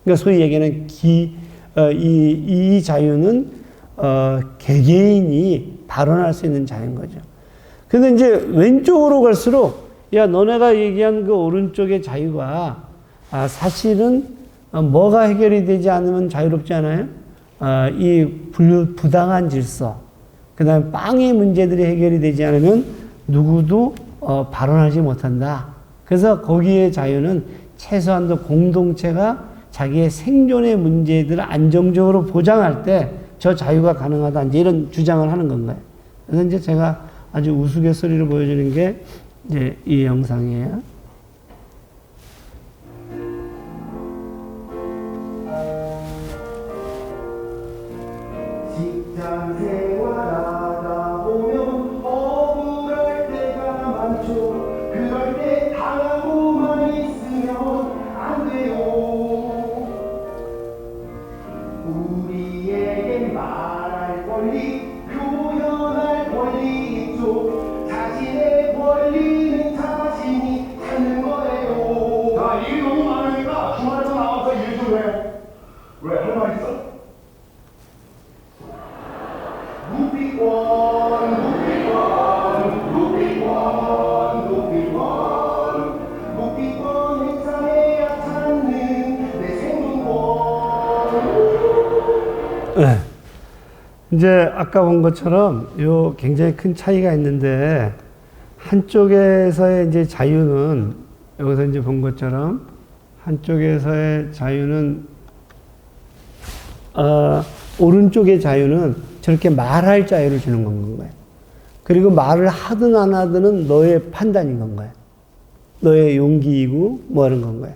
그러니까 소위 얘기하는 이 자유는 개개인이 발언할 수 있는 자유인 거죠. 근데 이제 왼쪽으로 갈수록 야, 너네가 얘기한 그 오른쪽의 자유가 사실은 뭐가 해결이 되지 않으면 자유롭지 않아요? 이 부당한 질서, 그 다음에 빵의 문제들이 해결이 되지 않으면 누구도 발언하지 못한다. 그래서 거기에 자유는 최소한도 공동체가 자기의 생존의 문제들을 안정적으로 보장할 때 저 자유가 가능하다. 이제 이런 주장을 하는 건가요. 그래서 이제 제가 아주 우스갯소리를 보여주는 게 이제 이 영상이에요. 직장 생활하다 보면 억울할 때가 많죠. 그럴 때 당하고만 있으면 안 돼요. 우리에게 말할 권리, 표현할 권리 있죠. 자신의 권리는 자신이 찾는 거예요. 나 일이 너무 많으니까 주말에도 나와서 일 좀 해. 왜? 할 말 있어? 무비권 행사해야 찾는 내 생존권. 네. 이제 아까 본 것처럼 요 굉장히 큰 차이가 있는데, 한쪽에서의 이제 자유는, 여기서 이제 본 것처럼 한쪽에서의 자유는 오른쪽의 자유는 저렇게 말할 자유를 주는 건가요? 그리고 말을 하든 안 하든은 너의 판단인 건가요? 너의 용기이고 뭐 하는 건가요?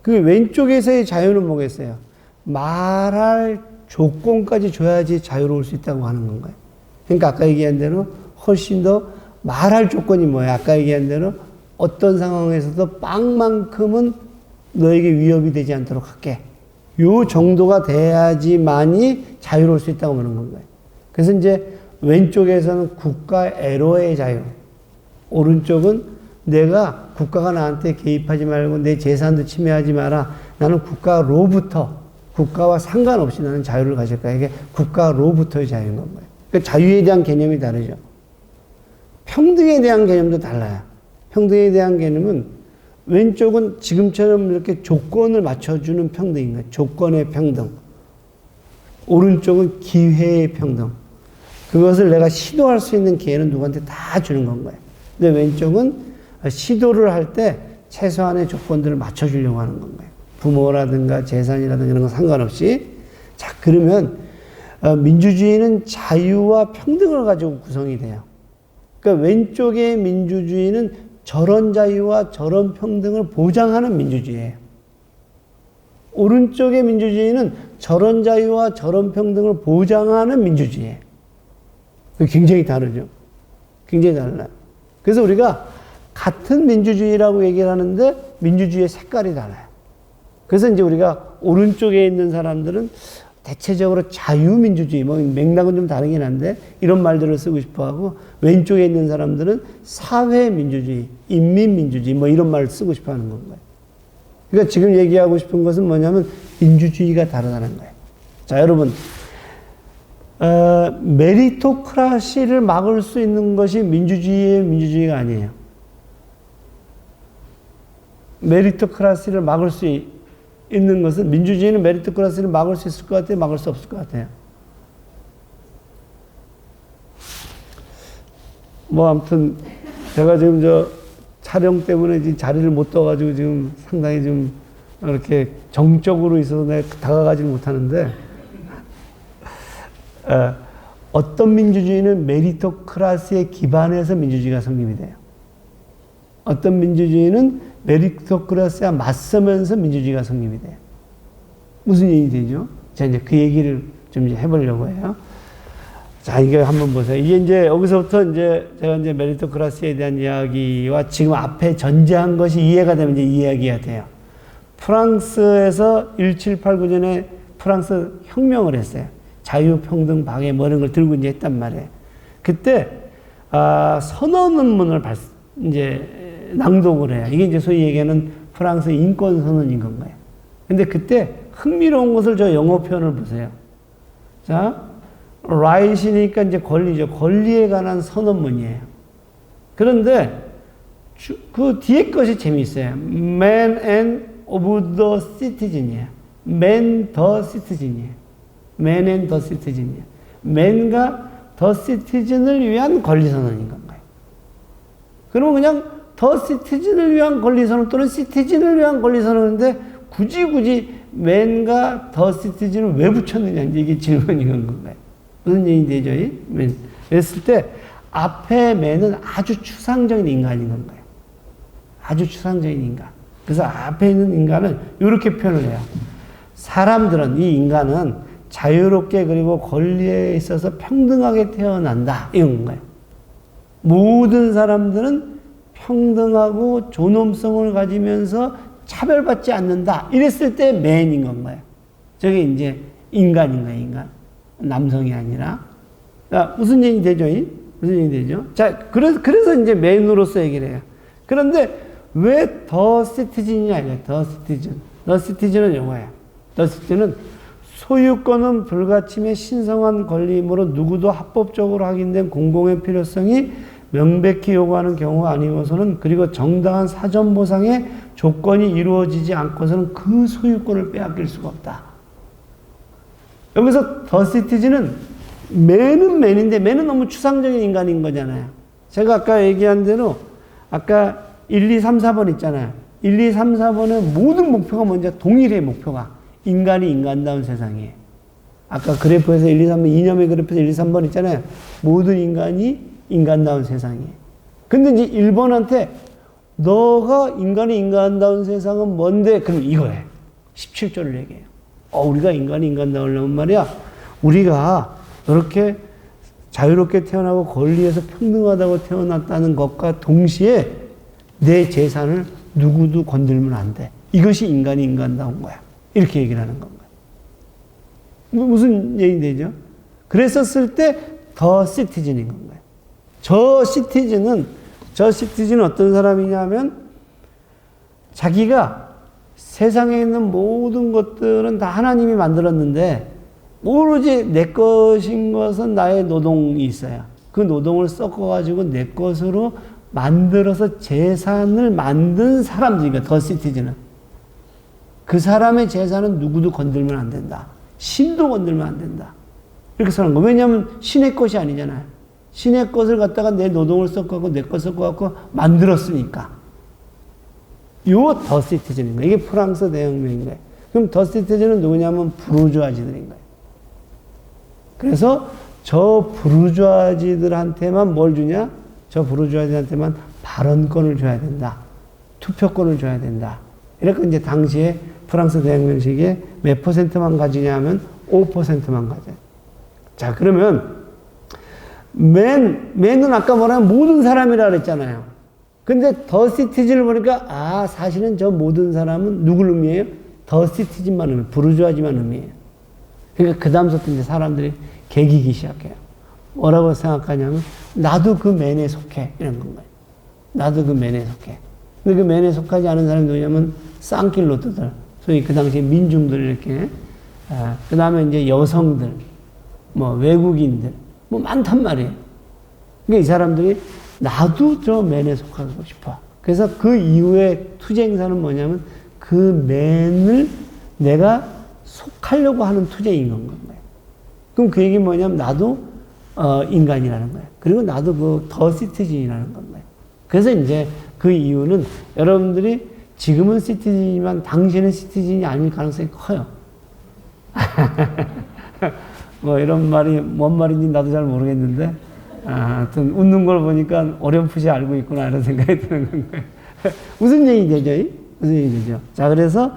그 왼쪽에서의 자유는 뭐겠어요? 말할 조건까지 줘야지 자유로울 수 있다고 하는 건가요? 그러니까 아까 얘기한 대로 훨씬 더 말할 조건이 뭐예요? 아까 얘기한 대로 어떤 상황에서도 빵만큼은 너에게 위협이 되지 않도록 할게. 요 정도가 돼야지만이 자유로울 수 있다고 하는 건가요? 그래서 이제 왼쪽에서는 국가 애로의 자유, 오른쪽은 내가 국가가 나한테 개입하지 말고 내 재산도 침해하지 마라. 나는 국가로부터, 국가와 상관없이 나는 자유를 가질 거야. 이게 국가로부터의 자유인 건가요? 그러니까 자유에 대한 개념이 다르죠. 평등에 대한 개념도 달라요. 평등에 대한 개념은 왼쪽은 지금처럼 이렇게 조건을 맞춰주는 평등인 거예요. 조건의 평등. 오른쪽은 기회의 평등. 그것을 내가 시도할 수 있는 기회는 누구한테 다 주는 건 거예요. 근데 왼쪽은 시도를 할 때 최소한의 조건들을 맞춰주려고 하는 건 거예요. 부모라든가 재산이라든가 이런 거 상관없이. 자, 그러면 민주주의는 자유와 평등을 가지고 구성이 돼요. 그러니까 왼쪽의 민주주의는 저런 자유와 저런 평등을 보장하는 민주주의예요. 오른쪽의 민주주의는 저런 자유와 저런 평등을 보장하는 민주주의예요. 굉장히 다르죠. 굉장히 달라요. 그래서 우리가 같은 민주주의라고 얘기를 하는데 민주주의의 색깔이 달라요. 그래서 이제 우리가 오른쪽에 있는 사람들은 대체적으로 자유민주주의, 뭐 맥락은 좀 다르긴 한데 이런 말들을 쓰고 싶어 하고, 왼쪽에 있는 사람들은 사회민주주의, 인민민주주의 뭐 이런 말을 쓰고 싶어 하는 건가요. 그러니까 지금 얘기하고 싶은 것은 뭐냐면 민주주의가 다르다는 거예요. 자, 여러분, 메리토크라시를 막을 수 있는 것이 민주주의가 아니에요. 메리토크라시를 막을 수 있는 것은, 민주주의는 메리토크라시를 막을 수 있을 것 같아요? 막을 수 없을 것 같아요? 뭐, 아무튼, 제가 지금 촬영 때문에 지금 자리를 못 떠가지고 지금 상당히 좀 이렇게 정적으로 있어서 내가 다가가지 못하는데, 어떤 민주주의는 메리토크라시에 기반해서 민주주의가 성립이 돼요. 어떤 민주주의는 메리토크라시와 맞서면서 민주주의가 성립이 돼요. 무슨 얘기 되죠? 자, 이제 그 얘기를 좀 이제 해보려고 해요. 자, 이거 한번 보세요. 이게 이제 여기서부터 이제 제가 이제 메리토크라시에 대한 이야기와 지금 앞에 전제한 것이 이해가 되면 이제 이야기가 돼요. 프랑스에서 1789년에 프랑스 혁명을 했어요. 자유, 평등, 방해 뭐 이런 걸 들고 이제 했단 말이에요. 그때 선언문을 이제 낭독을 해요. 이게 이제 소위 얘기하는 프랑스 인권 선언인 건가요? 근데 그때 흥미로운 것을 저 영어 표현을 보세요. 자, right이니까 이제 권리죠. 권리에 관한 선언문이에요. 그런데 그 뒤에 것이 재미있어요. Man and of the citizen이에요. Man the citizen이에요. Man and the citizen이에요. man과 the citizen을 위한 권리선언인 건가요? 그러면 그냥 the citizen을 위한 권리선언 또는 citizen을 위한 권리선언인데 굳이 man과 the citizen을 왜 붙였느냐 이게 질문인 건가요? 무슨 얘기 되죠? man. 그랬을 때 앞에 man은 아주 추상적인 인간인 건가요? 아주 추상적인 인간. 그래서 앞에 있는 인간을 이렇게 표현을 해요. 사람들은, 이 인간은 자유롭게 그리고 권리에 있어서 평등하게 태어난다. 이런 건가요? 모든 사람들은 평등하고 존엄성을 가지면서 차별받지 않는다. 이랬을 때 맨인 건가요? 저게 이제 인간인가요, 인간? 남성이 아니라. 자, 무슨 얘기 되죠? 무슨 얘기 되죠? 자, 그래서 이제 맨으로서 얘기를 해요. 그런데 왜 더 시티즌이 아니에요? 더 시티즌. 더 시티즌은 영어예요. 더 시티즌은 소유권은 불가침의 신성한 권리이므로 누구도 합법적으로 확인된 공공의 필요성이 명백히 요구하는 경우가 아니고서는 그리고 정당한 사전 보상의 조건이 이루어지지 않고서는 그 소유권을 빼앗길 수가 없다. 여기서 더 시티즌은 맨인데 맨은 너무 추상적인 인간인 거잖아요. 제가 아까 얘기한 대로 아까 1, 2, 3, 4번 있잖아요. 1, 2, 3, 4번의 모든 목표가 먼저 동일해. 목표가. 인간이 인간다운 세상이에요. 아까 그래프에서 1, 2, 3번, 이념의 그래프에서 1, 2, 3번 있잖아요. 모든 인간이 인간다운 세상이에요. 근데 이제 1번한테 너가 인간이 인간다운 세상은 뭔데? 그럼 이거예요. 17조를 얘기해요. 우리가 인간이 인간다우려면 말이야. 우리가 이렇게 자유롭게 태어나고 권리에서 평등하다고 태어났다는 것과 동시에 내 재산을 누구도 건들면 안 돼. 이것이 인간이 인간다운 거야. 이렇게 얘기를 하는 건가요? 무슨 얘기 되죠? 그랬었을 때 더 시티즌인 건가요? 저 시티즌은 어떤 사람이냐면 자기가 세상에 있는 모든 것들은 다 하나님이 만들었는데 오로지 내 것인 것은 나의 노동이 있어요. 그 노동을 섞어가지고 내 것으로 만들어서 재산을 만든 사람들이니까 더 시티즌은. 그 사람의 재산은 누구도 건들면 안 된다. 신도 건들면 안 된다. 이렇게 설하는 거예요. 왜냐하면 신의 것이 아니잖아요. 신의 것을 갖다가 내 노동을 섞어갖고 내 것 섞어갖고 만들었으니까. 요 더 시티즌인 거예요. 이게 프랑스 대혁명인 거예요. 그럼 더 시티즌은 누구냐면 부르주아지들인 거예요. 그래서 저 부르주아지들한테만 뭘 주냐? 저 부르주아지한테만 발언권을 줘야 된다. 투표권을 줘야 된다. 이렇게 이제 당시에 프랑스 대혁명 시기에 몇 %만 가지냐 하면 5%만 가져요. 자, 그러면 맨은 아까 뭐라면 모든 사람이라 그랬잖아요. 근데 더 시티즌을 보니까 사실은 저 모든 사람은 누굴 의미해요? 더 시티즌만 의미해요. 부르주아지만 의미해요. 그러니까 그 다음부터 이제 사람들이 개기기 시작해요. 뭐라고 생각하냐면 나도 그 맨에 속해. 이런 건가요. 나도 그 맨에 속해. 근데 그 맨에 속하지 않은 사람이 누구냐면 쌍킬로트들. 소위 그 당시에 민중들 이렇게. 그 다음에 이제 여성들. 뭐 외국인들, 뭐 많단 말이에요. 그러니까 이 사람들이 나도 저 맨에 속하고 싶어. 그래서 그 이후에 투쟁 행사는 뭐냐면 그 맨을 내가 속하려고 하는 투쟁인 건 거예요. 그럼 그 얘기 뭐냐면 나도 인간이라는 거예요. 그리고 나도 그 더 시티즌이라는 건 거예요. 그래서 이제 그 이유는 여러분들이 지금은 시티즌이지만 당신은 시티즌이 아닐 가능성이 커요. 뭐 이런 말이 뭔 말인지 나도 잘 모르겠는데 하여튼 웃는 걸 보니까 어렴풋이 알고 있구나 이런 생각이 드는 거예요. 무슨 얘기 되죠? 무슨 얘기 되죠? 자, 그래서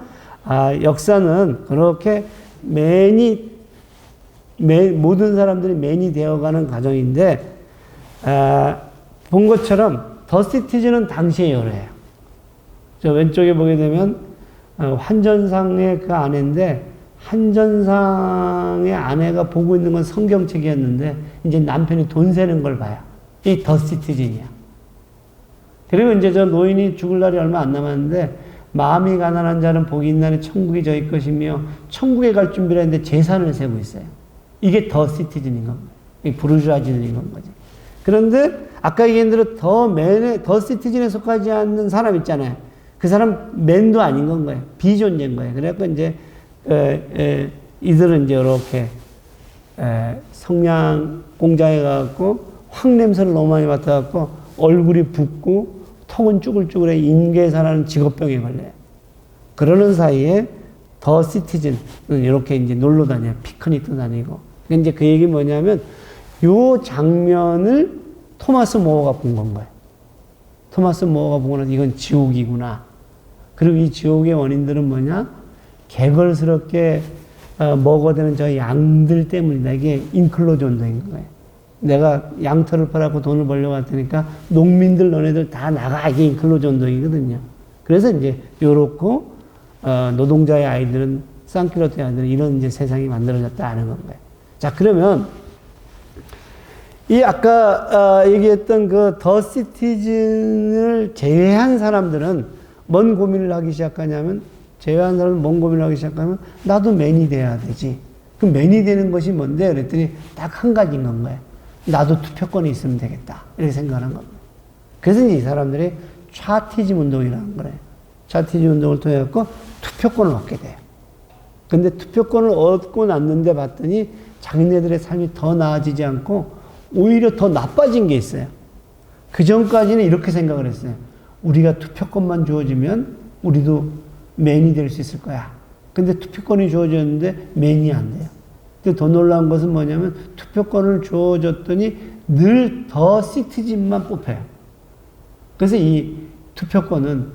역사는 그렇게 모든 사람들이 맨이 되어가는 과정인데 본 것처럼 더 시티즌은 당시의 여래예요. 저 왼쪽에 보게 되면 한전상의 그 아내인데 한전상의 아내가 보고 있는 건 성경책이었는데 이제 남편이 돈 세는 걸 봐요. 이 더 시티즌이야. 그리고 이제 저 노인이 죽을 날이 얼마 안 남았는데 마음이 가난한 자는 복이 있나니 천국이 저희 것이며 천국에 갈 준비를 했는데 재산을 세고 있어요. 이게 더 시티즌인 겁니다. 이 부르주아진인 건 거지. 그런데 아까 얘기한 대로 더 시티즌에 속하지 않는 사람 있잖아요. 그 사람 맨도 아닌 건 거예요. 비존재인 거예요. 그래갖고 이제 이들은 이제 이렇게 성냥 공장에 가갖고 황 냄새를 너무 많이 맡아갖고 얼굴이 붓고 턱은 쭈글쭈글해 인계사라는 직업병에 걸려요. 그러는 사이에 더 시티즌은 이렇게 이제 놀러 다녀요. 피크닉도 다니고. 이제 그 얘기 뭐냐면 요 장면을 토마스 모어가 본 건 거예요. 토마스 모어가 보고 나서 이건 지옥이구나. 그리고 이 지옥의 원인들은 뭐냐? 개걸스럽게 먹어대는 저 양들 때문이다. 이게 인클로존도인 거예요. 내가 양털을 팔아고 돈을 벌려고 할 테니까 농민들 너네들 다 나가. 이게 인클로존도이거든요. 그래서 이제 요렇고 노동자의 아이들은 쌍키로트의 아이들은 이런 이제 세상이 만들어졌다 하는 건 거예요. 자, 그러면 이 아까 얘기했던 그 더 시티즌을 제외한 사람들은 뭔 고민을 하기 시작하냐면 제외한 사람은 뭔 고민을 하기 시작하면 나도 맨이 돼야 되지. 그럼 맨이 되는 것이 뭔데? 그랬더니 딱 한 가지인 건 거예요. 나도 투표권이 있으면 되겠다. 이렇게 생각하는 겁니다. 그래서 이제 이 사람들이 차티즘 운동이라는 거예요. 차티즘 운동을 통해 갖고 투표권을 얻게 돼요. 근데 투표권을 얻고 났는데 봤더니 자기네들의 삶이 더 나아지지 않고 오히려 더 나빠진 게 있어요. 그 전까지는 이렇게 생각을 했어요. 우리가 투표권만 주어지면 우리도 맨이 될 수 있을 거야. 근데 투표권이 주어졌는데 맨이 안 돼요. 근데 더 놀라운 것은 뭐냐면 투표권을 주어졌더니 늘 더 시티즌만 뽑혀요. 그래서 이 투표권은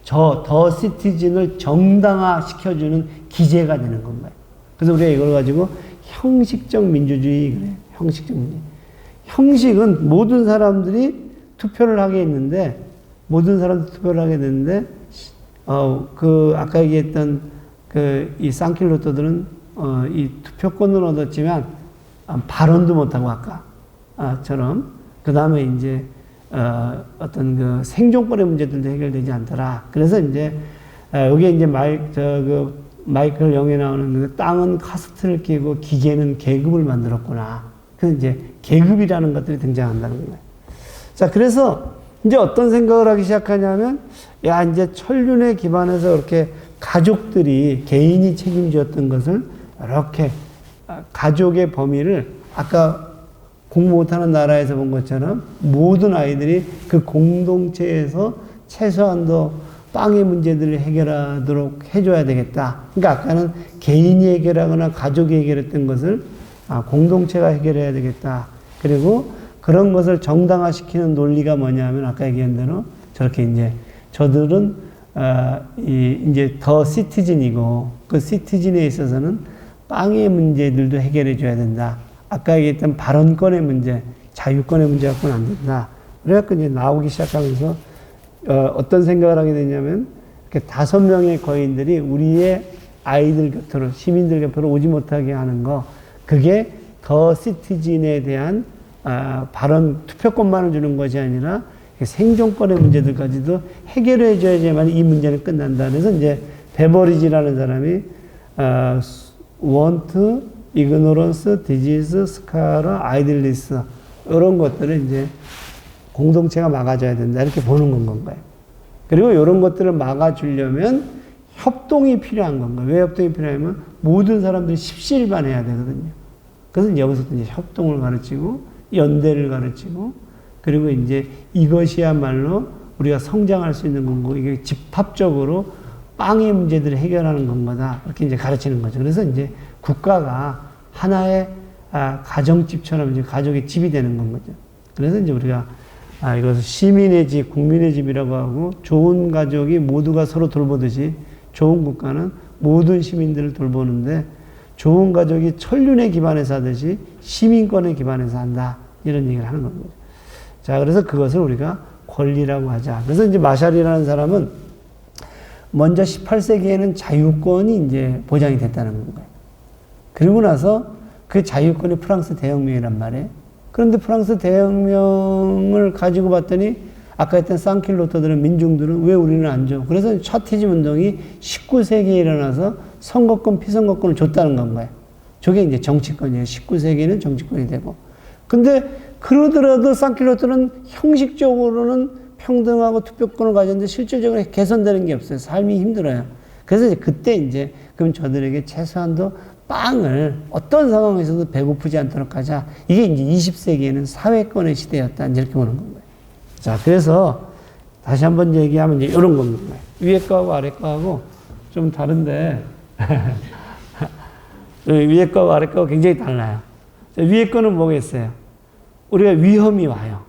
저 더 시티즌을 정당화 시켜주는 기제가 되는 건가요? 그래서 우리가 이걸 가지고 형식적 민주주의 그래요. 형식적 민주주의. 형식은 모든 사람들이 투표를 하게 했는데 그 아까 얘기했던 그 이 쌍킬로토들은 이 투표권을 얻었지만 발언도 못하고 아까처럼 그 다음에 이제 어떤 그 생존권의 문제들도 해결되지 않더라. 그래서 이제 여기에 이제 마이클 영에 나오는 그 땅은 카스트를 끼고 기계는 계급을 만들었구나. 그래서 이제 계급이라는 것들이 등장한다는 거예요. 자, 그래서 이제 어떤 생각을 하기 시작하냐면, 야, 이제 천륜에 기반해서 이렇게 가족들이 개인이 책임졌던 것을 이렇게 가족의 범위를 아까 공부 못하는 나라에서 본 것처럼 모든 아이들이 그 공동체에서 최소한도 빵의 문제들을 해결하도록 해줘야 되겠다. 그러니까 아까는 개인이 해결하거나 가족이 해결했던 것을 공동체가 해결해야 되겠다. 그리고 그런 것을 정당화시키는 논리가 뭐냐면 아까 얘기한 대로 저렇게 이제 저들은 이제 더 시티즌이고 그 시티즌에 있어서는 빵의 문제들도 해결해 줘야 된다. 아까 얘기했던 발언권의 문제, 자유권의 문제 갖고는 안 된다. 그래갖고 이제 나오기 시작하면서 어떤 생각을 하게 되냐면 이렇게 5명의 거인들이 우리의 아이들 곁으로 시민들 곁으로 오지 못하게 하는 거 그게 더 시티즌에 대한 발언 투표권만을 주는 것이 아니라 생존권의 문제들까지도 해결해 줘야지만 이 문제는 끝난다. 그래서 이제 베버리지라는 사람이 want 이그노런스, 디지즈, 스카라, 아이들리스 이런 것들을 이제 공동체가 막아줘야 된다 이렇게 보는 건 거예요. 그리고 이런 것들을 막아주려면 협동이 필요한 건 거예요. 왜 협동이 필요하냐면 모든 사람들이 십시일반해야 되거든요. 그래서 여기서도 이제 협동을 가르치고 연대를 가르치고 그리고 이제 이것이야말로 우리가 성장할 수 있는 건고 이게 집합적으로 빵의 문제들을 해결하는 건 거다. 이렇게 이제 가르치는 거죠. 그래서 이제 국가가 하나의 가정집처럼 이제 가족의 집이 되는 건 거죠. 그래서 이제 우리가 이것을 시민의 집, 국민의 집이라고 하고 좋은 가족이 모두가 서로 돌보듯이 좋은 국가는 모든 시민들을 돌보는데 좋은 가족이 천륜에 기반해서 하듯이 시민권에 기반해서 한다. 이런 얘기를 하는 겁니다. 자, 그래서 그것을 우리가 권리라고 하자. 그래서 이제 마샬이라는 사람은 먼저 18세기에는 자유권이 이제 보장이 됐다는 거예요. 그리고 나서 그 자유권이 프랑스 대혁명이란 말이에요. 그런데 프랑스 대혁명을 가지고 봤더니 아까 했던 쌍킬로터들은 민중들은 왜 우리는 안 줘? 그래서 차티즘 운동이 19세기에 일어나서 선거권, 피선거권을 줬다는 건가요? 저게 이제 정치권이에요. 19세기에는 정치권이 되고. 근데 그러더라도 쌍킬로터는 형식적으로는 평등하고 투표권을 가졌는데 실질적으로 개선되는 게 없어요. 삶이 힘들어요. 그래서 이제 그때 이제 그럼 저들에게 최소한도 빵을 어떤 상황에서도 배고프지 않도록 하자. 이게 이제 20세기에는 사회권의 시대였다. 이렇게 보는 건가요. 자, 그래서 다시 한번 얘기하면 이제 이런 겁니다. 위에 거하고 아래 거하고 좀 다른데 위에 거하고 아래 거하고 굉장히 달라요. 자, 위에 거는 뭐겠어요? 우리가 위험이 와요.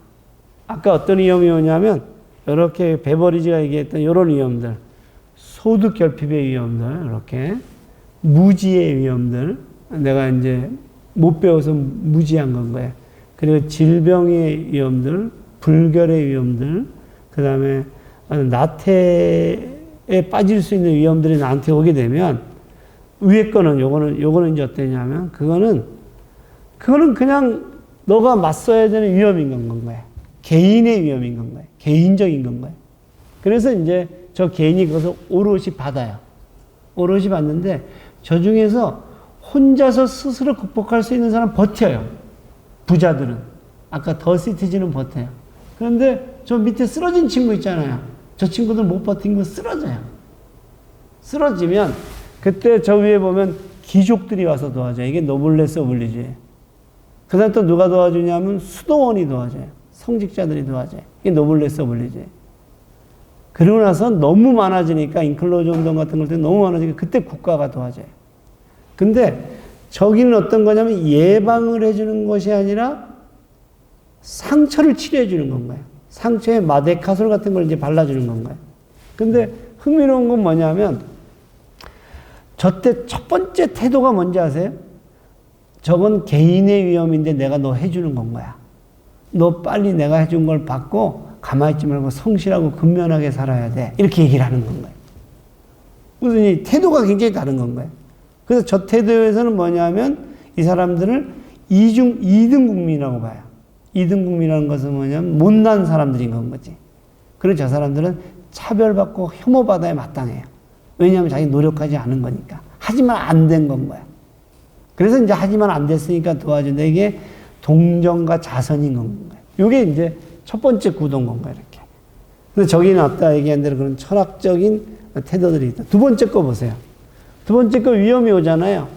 아까 어떤 위험이 오냐면 이렇게 베버리지가 얘기했던 이런 위험들, 소득 결핍의 위험들, 이렇게 무지의 위험들, 내가 이제 못 배워서 무지한 건 거예요. 그리고 질병의 위험들, 불결의 위험들, 그 다음에 나태에 빠질 수 있는 위험들이 나한테 오게 되면 위에 거는 요거는 이제 어떠냐면 그거는 그냥 너가 맞서야 되는 위험인 건 거예요. 개인의 위험인 건 거예요. 개인적인 건 거예요. 그래서 이제 저 개인이 그것을 오롯이 받아요. 오롯이 받는데 저 중에서 혼자서 스스로 극복할 수 있는 사람 버텨요. 부자들은. 아까 더 시티즌은 버텨요. 그런데 저 밑에 쓰러진 친구 있잖아요. 저 친구들 못 버틴 거 쓰러져요. 쓰러지면 그때 저 위에 보면 귀족들이 와서 도와줘요. 이게 노블레스 오블리주예요. 그 다음 또 누가 도와주냐면 수도원이 도와줘요. 성직자들이 도와줘요. 이게 노블레스 오블리주예요. 그러고 나서 너무 많아지니까 인클로저 운동 같은 걸 때 너무 많아지니까 그때 국가가 도와줘요. 근데 저기는 어떤 거냐면 예방을 해주는 것이 아니라 상처를 치료해 주는 건가요? 상처에 마데카솔 같은 걸 이제 발라주는 건가요? 근데 흥미로운 건 뭐냐면 저때 첫 번째 태도가 뭔지 아세요? 저건 개인의 위험인데 내가 너 해주는 건 거야. 너 빨리 내가 해준 걸 받고 가만히 있지 말고 성실하고 근면하게 살아야 돼. 이렇게 얘기를 하는 건가요? 무슨 이 태도가 굉장히 다른 건가요? 그래서 저 태도에서는 뭐냐면 이 사람들을 2등 국민이라고 봐요. 2등 국민이라는 것은 뭐냐면 못난 사람들인 건 거지. 그래서 저 사람들은 차별받고 혐오받아야 마땅해요. 왜냐하면 자기 노력하지 않은 거니까. 하지만 안 된 건 거야. 그래서 이제 하지만 안 됐으니까 도와준다. 이게 동정과 자선인 건 거예요. 이게 이제 첫 번째 구도인 건가요, 이렇게. 근데 저기는 아까 얘기한 대로 그런 철학적인 태도들이 있다. 두 번째 거 보세요. 두 번째 거 위험이 오잖아요.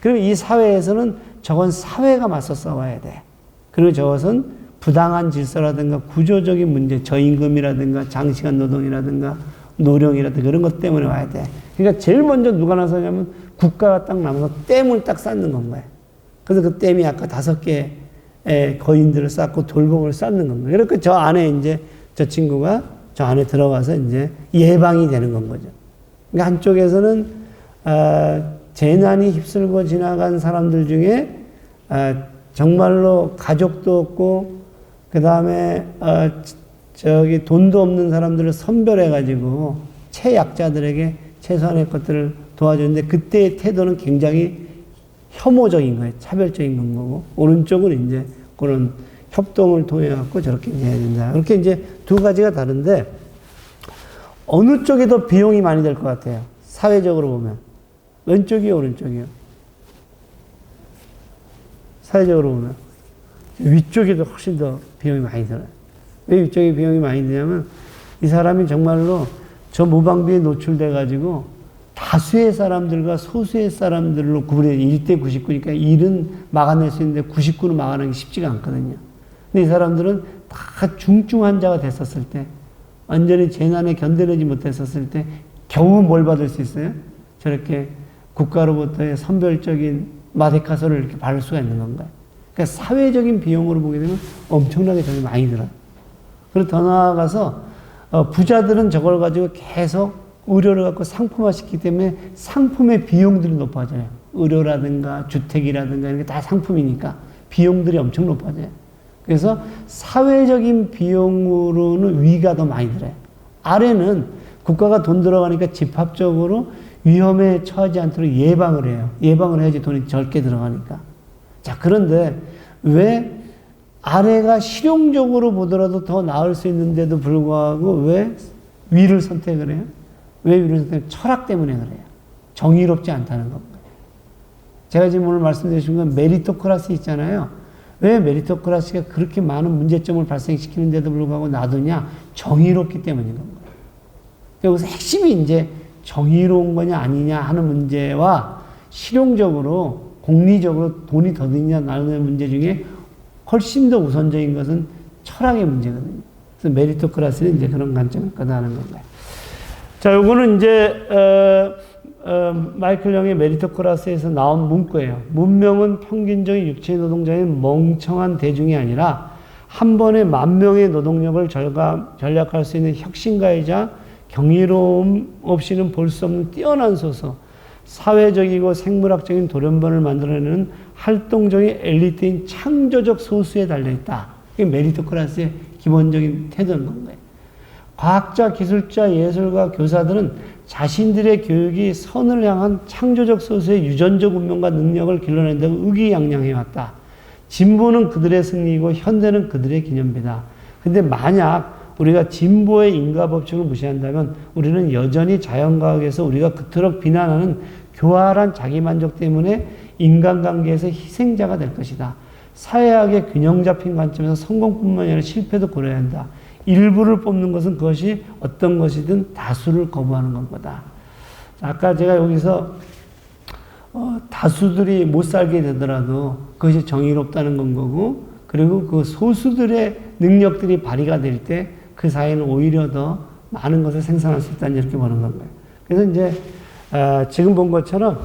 그럼 이 사회에서는 저건 사회가 맞서 싸워야 돼. 그리고 저것은 부당한 질서라든가 구조적인 문제, 저임금이라든가 장시간 노동이라든가 노령이라든가 그런 것 때문에 와야 돼. 그러니까 제일 먼저 누가 나서냐면 국가가 딱 나서서 댐을 딱 쌓는 건 거예요. 그래서 그 댐이 아까 5개의 거인들을 쌓고 돌봉을 쌓는 건 거예요. 그러니까 저 안에 이제 저 친구가 저 안에 들어가서 이제 예방이 되는 건 거죠. 그러니까 한쪽에서는 재난이 휩쓸고 지나간 사람들 중에 정말로 가족도 없고 그 다음에 저기 돈도 없는 사람들을 선별해가지고 최약자들에게 최소한의 것들을 도와주는데 그때의 태도는 굉장히 혐오적인 거예요. 차별적인 건 거고 오른쪽은 이제 그런 협동을 통해 갖고 저렇게 이제 해야 된다. 그렇게 이제 두 가지가 다른데 어느 쪽에 더 비용이 많이 될 것 같아요. 사회적으로 보면 왼쪽이요, 오른쪽이요. 사회적으로 보면. 위쪽에도 훨씬 더 비용이 많이 들어요. 왜 위쪽에 비용이 많이 드냐면 이 사람이 정말로 저 무방비에 노출돼가지고 다수의 사람들과 소수의 사람들로 구분해 1대 99니까 1은 막아낼 수 있는데 99는 막아내기 쉽지가 않거든요. 근데 이 사람들은 다 중증 환자가 됐었을 때, 완전히 재난에 견뎌내지 못했었을 때 겨우 뭘 받을 수 있어요? 저렇게 국가로부터의 선별적인 마데카소를 이렇게 받을 수가 있는 건가요? 그러니까 사회적인 비용으로 보게 되면 엄청나게 돈이 많이 들어요. 그리고 더 나아가서 부자들은 저걸 가지고 계속 의료를 갖고 상품화 시키기 때문에 상품의 비용들이 높아져요. 의료라든가 주택이라든가 이런 게 다 상품이니까 비용들이 엄청 높아져요. 그래서 사회적인 비용으로는 위가 더 많이 들어요. 아래는 국가가 돈 들어가니까 집합적으로 위험에 처하지 않도록 예방을 해요. 예방을 해야지 돈이 적게 들어가니까. 자, 그런데 왜 아래가 실용적으로 보더라도 더 나을 수 있는데도 불구하고 왜 위를 선택을 해요? 왜 위를 선택해요? 철학 때문에 그래요. 정의롭지 않다는 겁니다. 제가 지금 오늘 말씀드린 건 메리토크라시 있잖아요. 왜 메리토크라시가 그렇게 많은 문제점을 발생시키는데도 불구하고 놔두냐? 정의롭기 때문인 겁니다. 여기서 핵심이 이제 정의로운 거냐 아니냐 하는 문제와 실용적으로 공리적으로 돈이 더 드느냐 나누는 문제 중에 훨씬 더 우선적인 것은 철학의 문제거든요. 그래서 메리토크라시는 이제 그런 관점을 꺼내는 건가요. 자, 요거는 이제 마이클 영의 메리토크라시에서 나온 문구예요. 문명은 평균적인 육체 노동자의 멍청한 대중이 아니라 한 번에 10,000명의 노동력을 전략할 수 있는 혁신가이자 경이로움 없이는 볼 수 없는 뛰어난 소서, 사회적이고 생물학적인 돌연변을 만들어내는 활동적인 엘리트인 창조적 소수에 달려있다. 이게 메리토크라시의 기본적인 태도인 건가요. 과학자, 기술자, 예술가, 교사들은 자신들의 교육이 선을 향한 창조적 소수의 유전적 운명과 능력을 길러낸다고 의기양양해왔다. 진보는 그들의 승리이고 현대는 그들의 기념비다. 근데 만약 우리가 진보의 인과법칙을 무시한다면 우리는 여전히 자연과학에서 우리가 그토록 비난하는 교활한 자기만족 때문에 인간관계에서 희생자가 될 것이다. 사회학의 균형 잡힌 관점에서 성공뿐만 아니라 실패도 고려해야 한다. 일부를 뽑는 것은 그것이 어떤 것이든 다수를 거부하는 것보다. 아까 제가 여기서 다수들이 못 살게 되더라도 그것이 정의롭다는 건 거고, 그리고 그 소수들의 능력들이 발휘가 될 때 그 사회는 오히려 더 많은 것을 생산할 수 있다는 이렇게 보는 건가요. 그래서 이제 지금 본 것처럼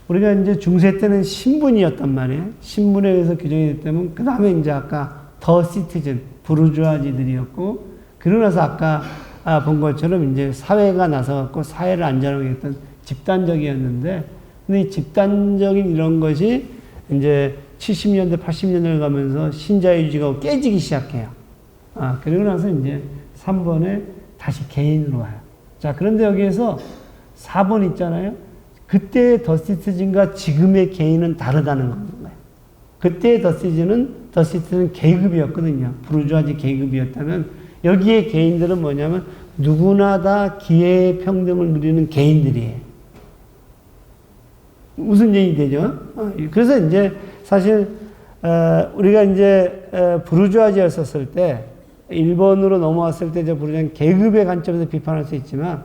우리가 이제 중세 때는 신분이었단 말이에요. 신분에 의해서 규정이 됐다면 그 다음에 이제 아까 더 시티즌 부르주아지들이었고, 그러고 나서 아까 본 것처럼 이제 사회가 나서갖고 사회를 안전하게 했던 집단적이었는데, 근데 이 집단적인 이런 것이 이제 70년대, 80년대를 가면서 신자유주의가 깨지기 시작해요. 그러고 나서 이제 3번에 다시 개인으로 와요. 자, 그런데 여기에서 4번 있잖아요. 그때의 더 시티즌과 지금의 개인은 다르다는 건가요. 그때의 더 시티즌은 계급이었거든요. 부르주아지 계급이었다면 여기에 개인들은 뭐냐면 누구나 다 기회의 평등을 누리는 개인들이에요. 무슨 얘기 되죠? 그래서 이제 사실 우리가 이제 부르주아지였었을 때 1번으로 넘어왔을 때 저 부르주아지는 계급의 관점에서 비판할 수 있지만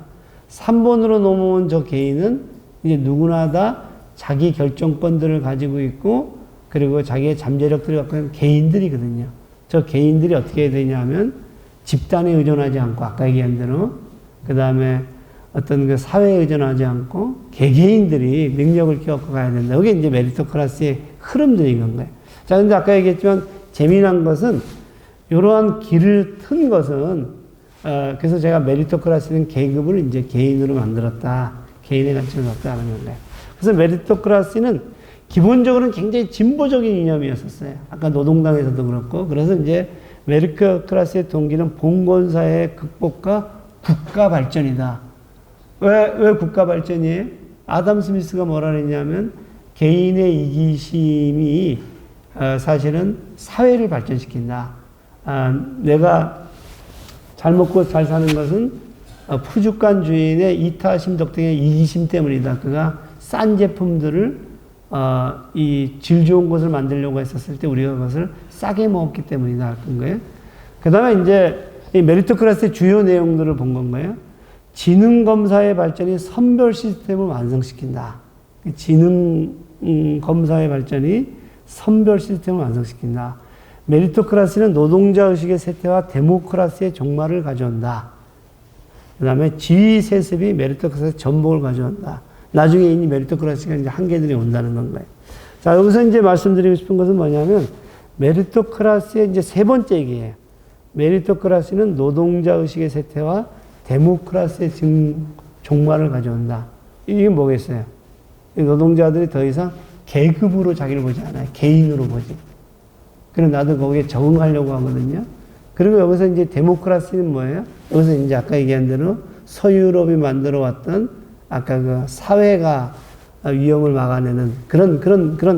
3번으로 넘어온 저 개인은 이제 누구나 다 자기 결정권들을 가지고 있고, 그리고 자기의 잠재력들을 갖고 있는 개인들이거든요. 저 개인들이 어떻게 해야 되냐면 집단에 의존하지 않고, 아까 얘기한 대로, 그 다음에 어떤 그 사회에 의존하지 않고 개개인들이 능력을 키워서 가야 된다. 이게 이제 메리토크라시의 흐름들인 건가요. 자, 근데 아까 얘기했지만 재미난 것은 이러한 길을 튼 것은 그래서 제가 메리토크라시는 계급을 이제 개인으로 만들었다. 개인의 가치를 갖다 하는 건가요. 그래서 메리토크라시는 기본적으로는 굉장히 진보적인 이념이었었어요. 아까 노동당에서도 그렇고. 그래서 이제 메리토크라시의 동기는 봉건사의 극복과 국가 발전이다. 왜 국가 발전이에요? 아담 스미스가 뭐라 그랬냐면 개인의 이기심이 사실은 사회를 발전시킨다. 내가 잘 먹고 잘 사는 것은 푸주간 주인의 이타심 덕등의 이기심 때문이다. 그가 싼 제품들을 이 질 좋은 것을 만들려고 했었을 때 우리가 그것을 싸게 먹었기 때문이다 할 거예요. 그 다음에 이제 이 메리토크라시의 주요 내용들을 본 건가요? 지능 검사의 발전이 선별 시스템을 완성시킨다. 지능 검사의 발전이 선별 시스템을 완성시킨다. 메리토크라시는 노동자 의식의 쇠퇴와 데모크라시의 종말을 가져온다. 그 다음에 지위 세습이 메리토크라시의 전복을 가져온다. 나중에 이 메리토크라시가 이제 한계들이 온다는 건가요. 자, 여기서 이제 말씀드리고 싶은 것은 뭐냐면, 메리토크라시의 이제 세 번째 얘기예요. 메리토크라시는 노동자 의식의 쇠퇴와 데모크라시의 종말을 가져온다. 이게 뭐겠어요? 노동자들이 더 이상 계급으로 자기를 보지 않아요. 개인으로 보지. 그래서 나도 거기에 적응하려고 하거든요. 그리고 여기서 이제 데모크라시는 뭐예요? 여기서 이제 아까 얘기한 대로 서유럽이 만들어 왔던 아까 그 사회가 위험을 막아내는 그런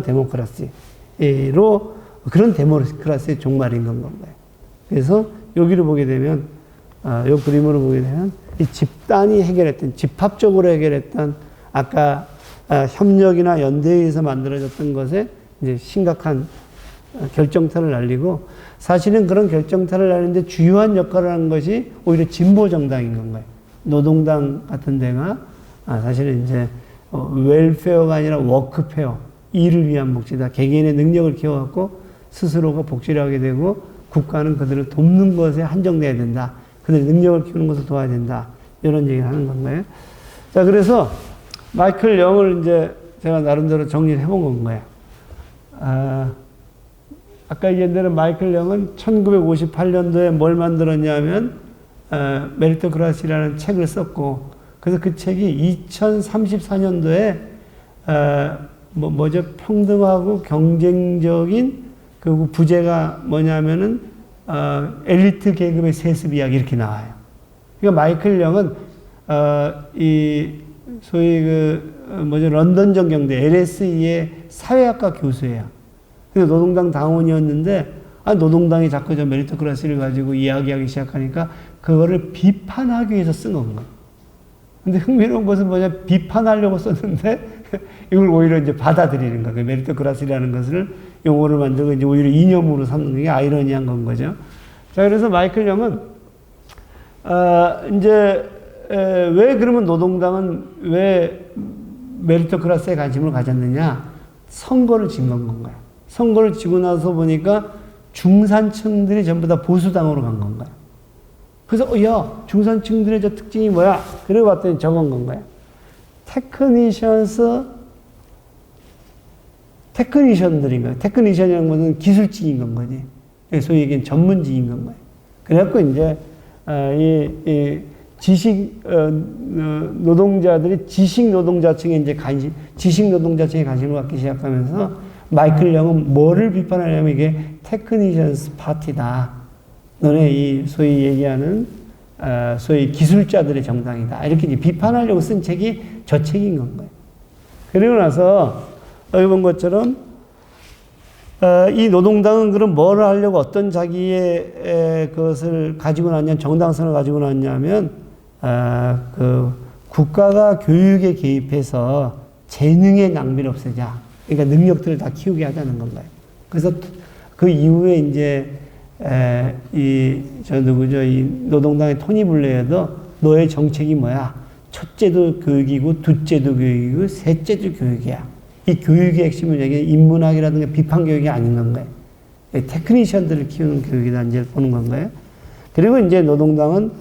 데모크라시로, 그런 데모크라시의 종말인 건가요. 그래서 여기를 보게 되면, 이 그림으로 보게 되면, 이 집단이 해결했던, 집합적으로 해결했던 아까 협력이나 연대에 의해서 만들어졌던 것에 이제 심각한 결정타를 날리고, 사실은 그런 결정타를 날리는데 주요한 역할을 한 것이 오히려 진보 정당인 건가요. 노동당 같은 데가 사실은 이제 웰페어가 아니라 워크페어, 일을 위한 복지다. 개개인의 능력을 키워갖고 스스로가 복지를 하게 되고 국가는 그들을 돕는 것에 한정돼야 된다. 그들의 능력을 키우는 것을 도와야 된다. 이런 얘기를 하는 건가요. 자, 그래서 마이클 영을 이제 제가 나름대로 정리를 해본 건가요. 아까 얘기한 대로 마이클 영은 1958년도에 뭘 만들었냐면, 메리토크라시라는 책을 썼고, 그래서 그 책이 2034년도에, 평등하고 경쟁적인, 그 부제가 뭐냐면은, 엘리트 계급의 세습 이야기 이렇게 나와요. 그러니까 마이클 영은, 소위 런던 전경대, LSE의 사회학과 교수예요. 그래서 노동당 당원이었는데, 노동당이 자꾸 저 메리토크라시를 가지고 이야기하기 시작하니까 그거를 비판하기 위해서 쓴 건가. 근데 흥미로운 것은 비판하려고 썼는데, 이걸 오히려 이제 받아들이는 거예요. 메리토크라시라는 것을 용어를 만들고 이제 오히려 이념으로 삼는 게 아이러니한 건 거죠. 자, 그래서 마이클 영은, 왜 그러면 노동당은 왜 메리토크라시에 관심을 가졌느냐? 선거를 진 건가요? 선거를 지고 나서 보니까 중산층들이 전부 다 보수당으로 간 건가요? 그래서, 중산층들의 저 특징이 뭐야? 그래 봤더니 저건 건가요? 테크니션들인 거예요. 테크니션이라는 것은 기술직인 건 거지. 소위 얘기한 전문직인 건 거예요. 그래갖고 이제, 노동자들이 지식 노동자층에 관심을 갖기 시작하면서 마이클 영은 뭐를 비판하냐면 이게 테크니션스 파티다. 너네 이 소위 얘기하는 소위 기술자들의 정당이다. 이렇게 이제 비판하려고 쓴 책이 저 책인 건가요. 그리고 나서 여기 본 것처럼 이 노동당은 그럼 뭘 하려고 어떤 자기의 그것을 가지고 났냐, 정당성을 가지고 났냐면 국가가 교육에 개입해서 재능의 낭비를 없애자. 그러니까 능력들을 다 키우게 하자는 건가요. 그래서 그 이후에 이제 이 노동당의 토니 블레어도 너의 정책이 뭐야? 첫째도 교육이고, 둘째도 교육이고, 셋째도 교육이야. 이 교육의 핵심은 여기 인문학이라든가 비판 교육이 아닌 건가요? 테크니션들을 키우는 교육이다 이제 보는 건가요? 그리고 이제 노동당은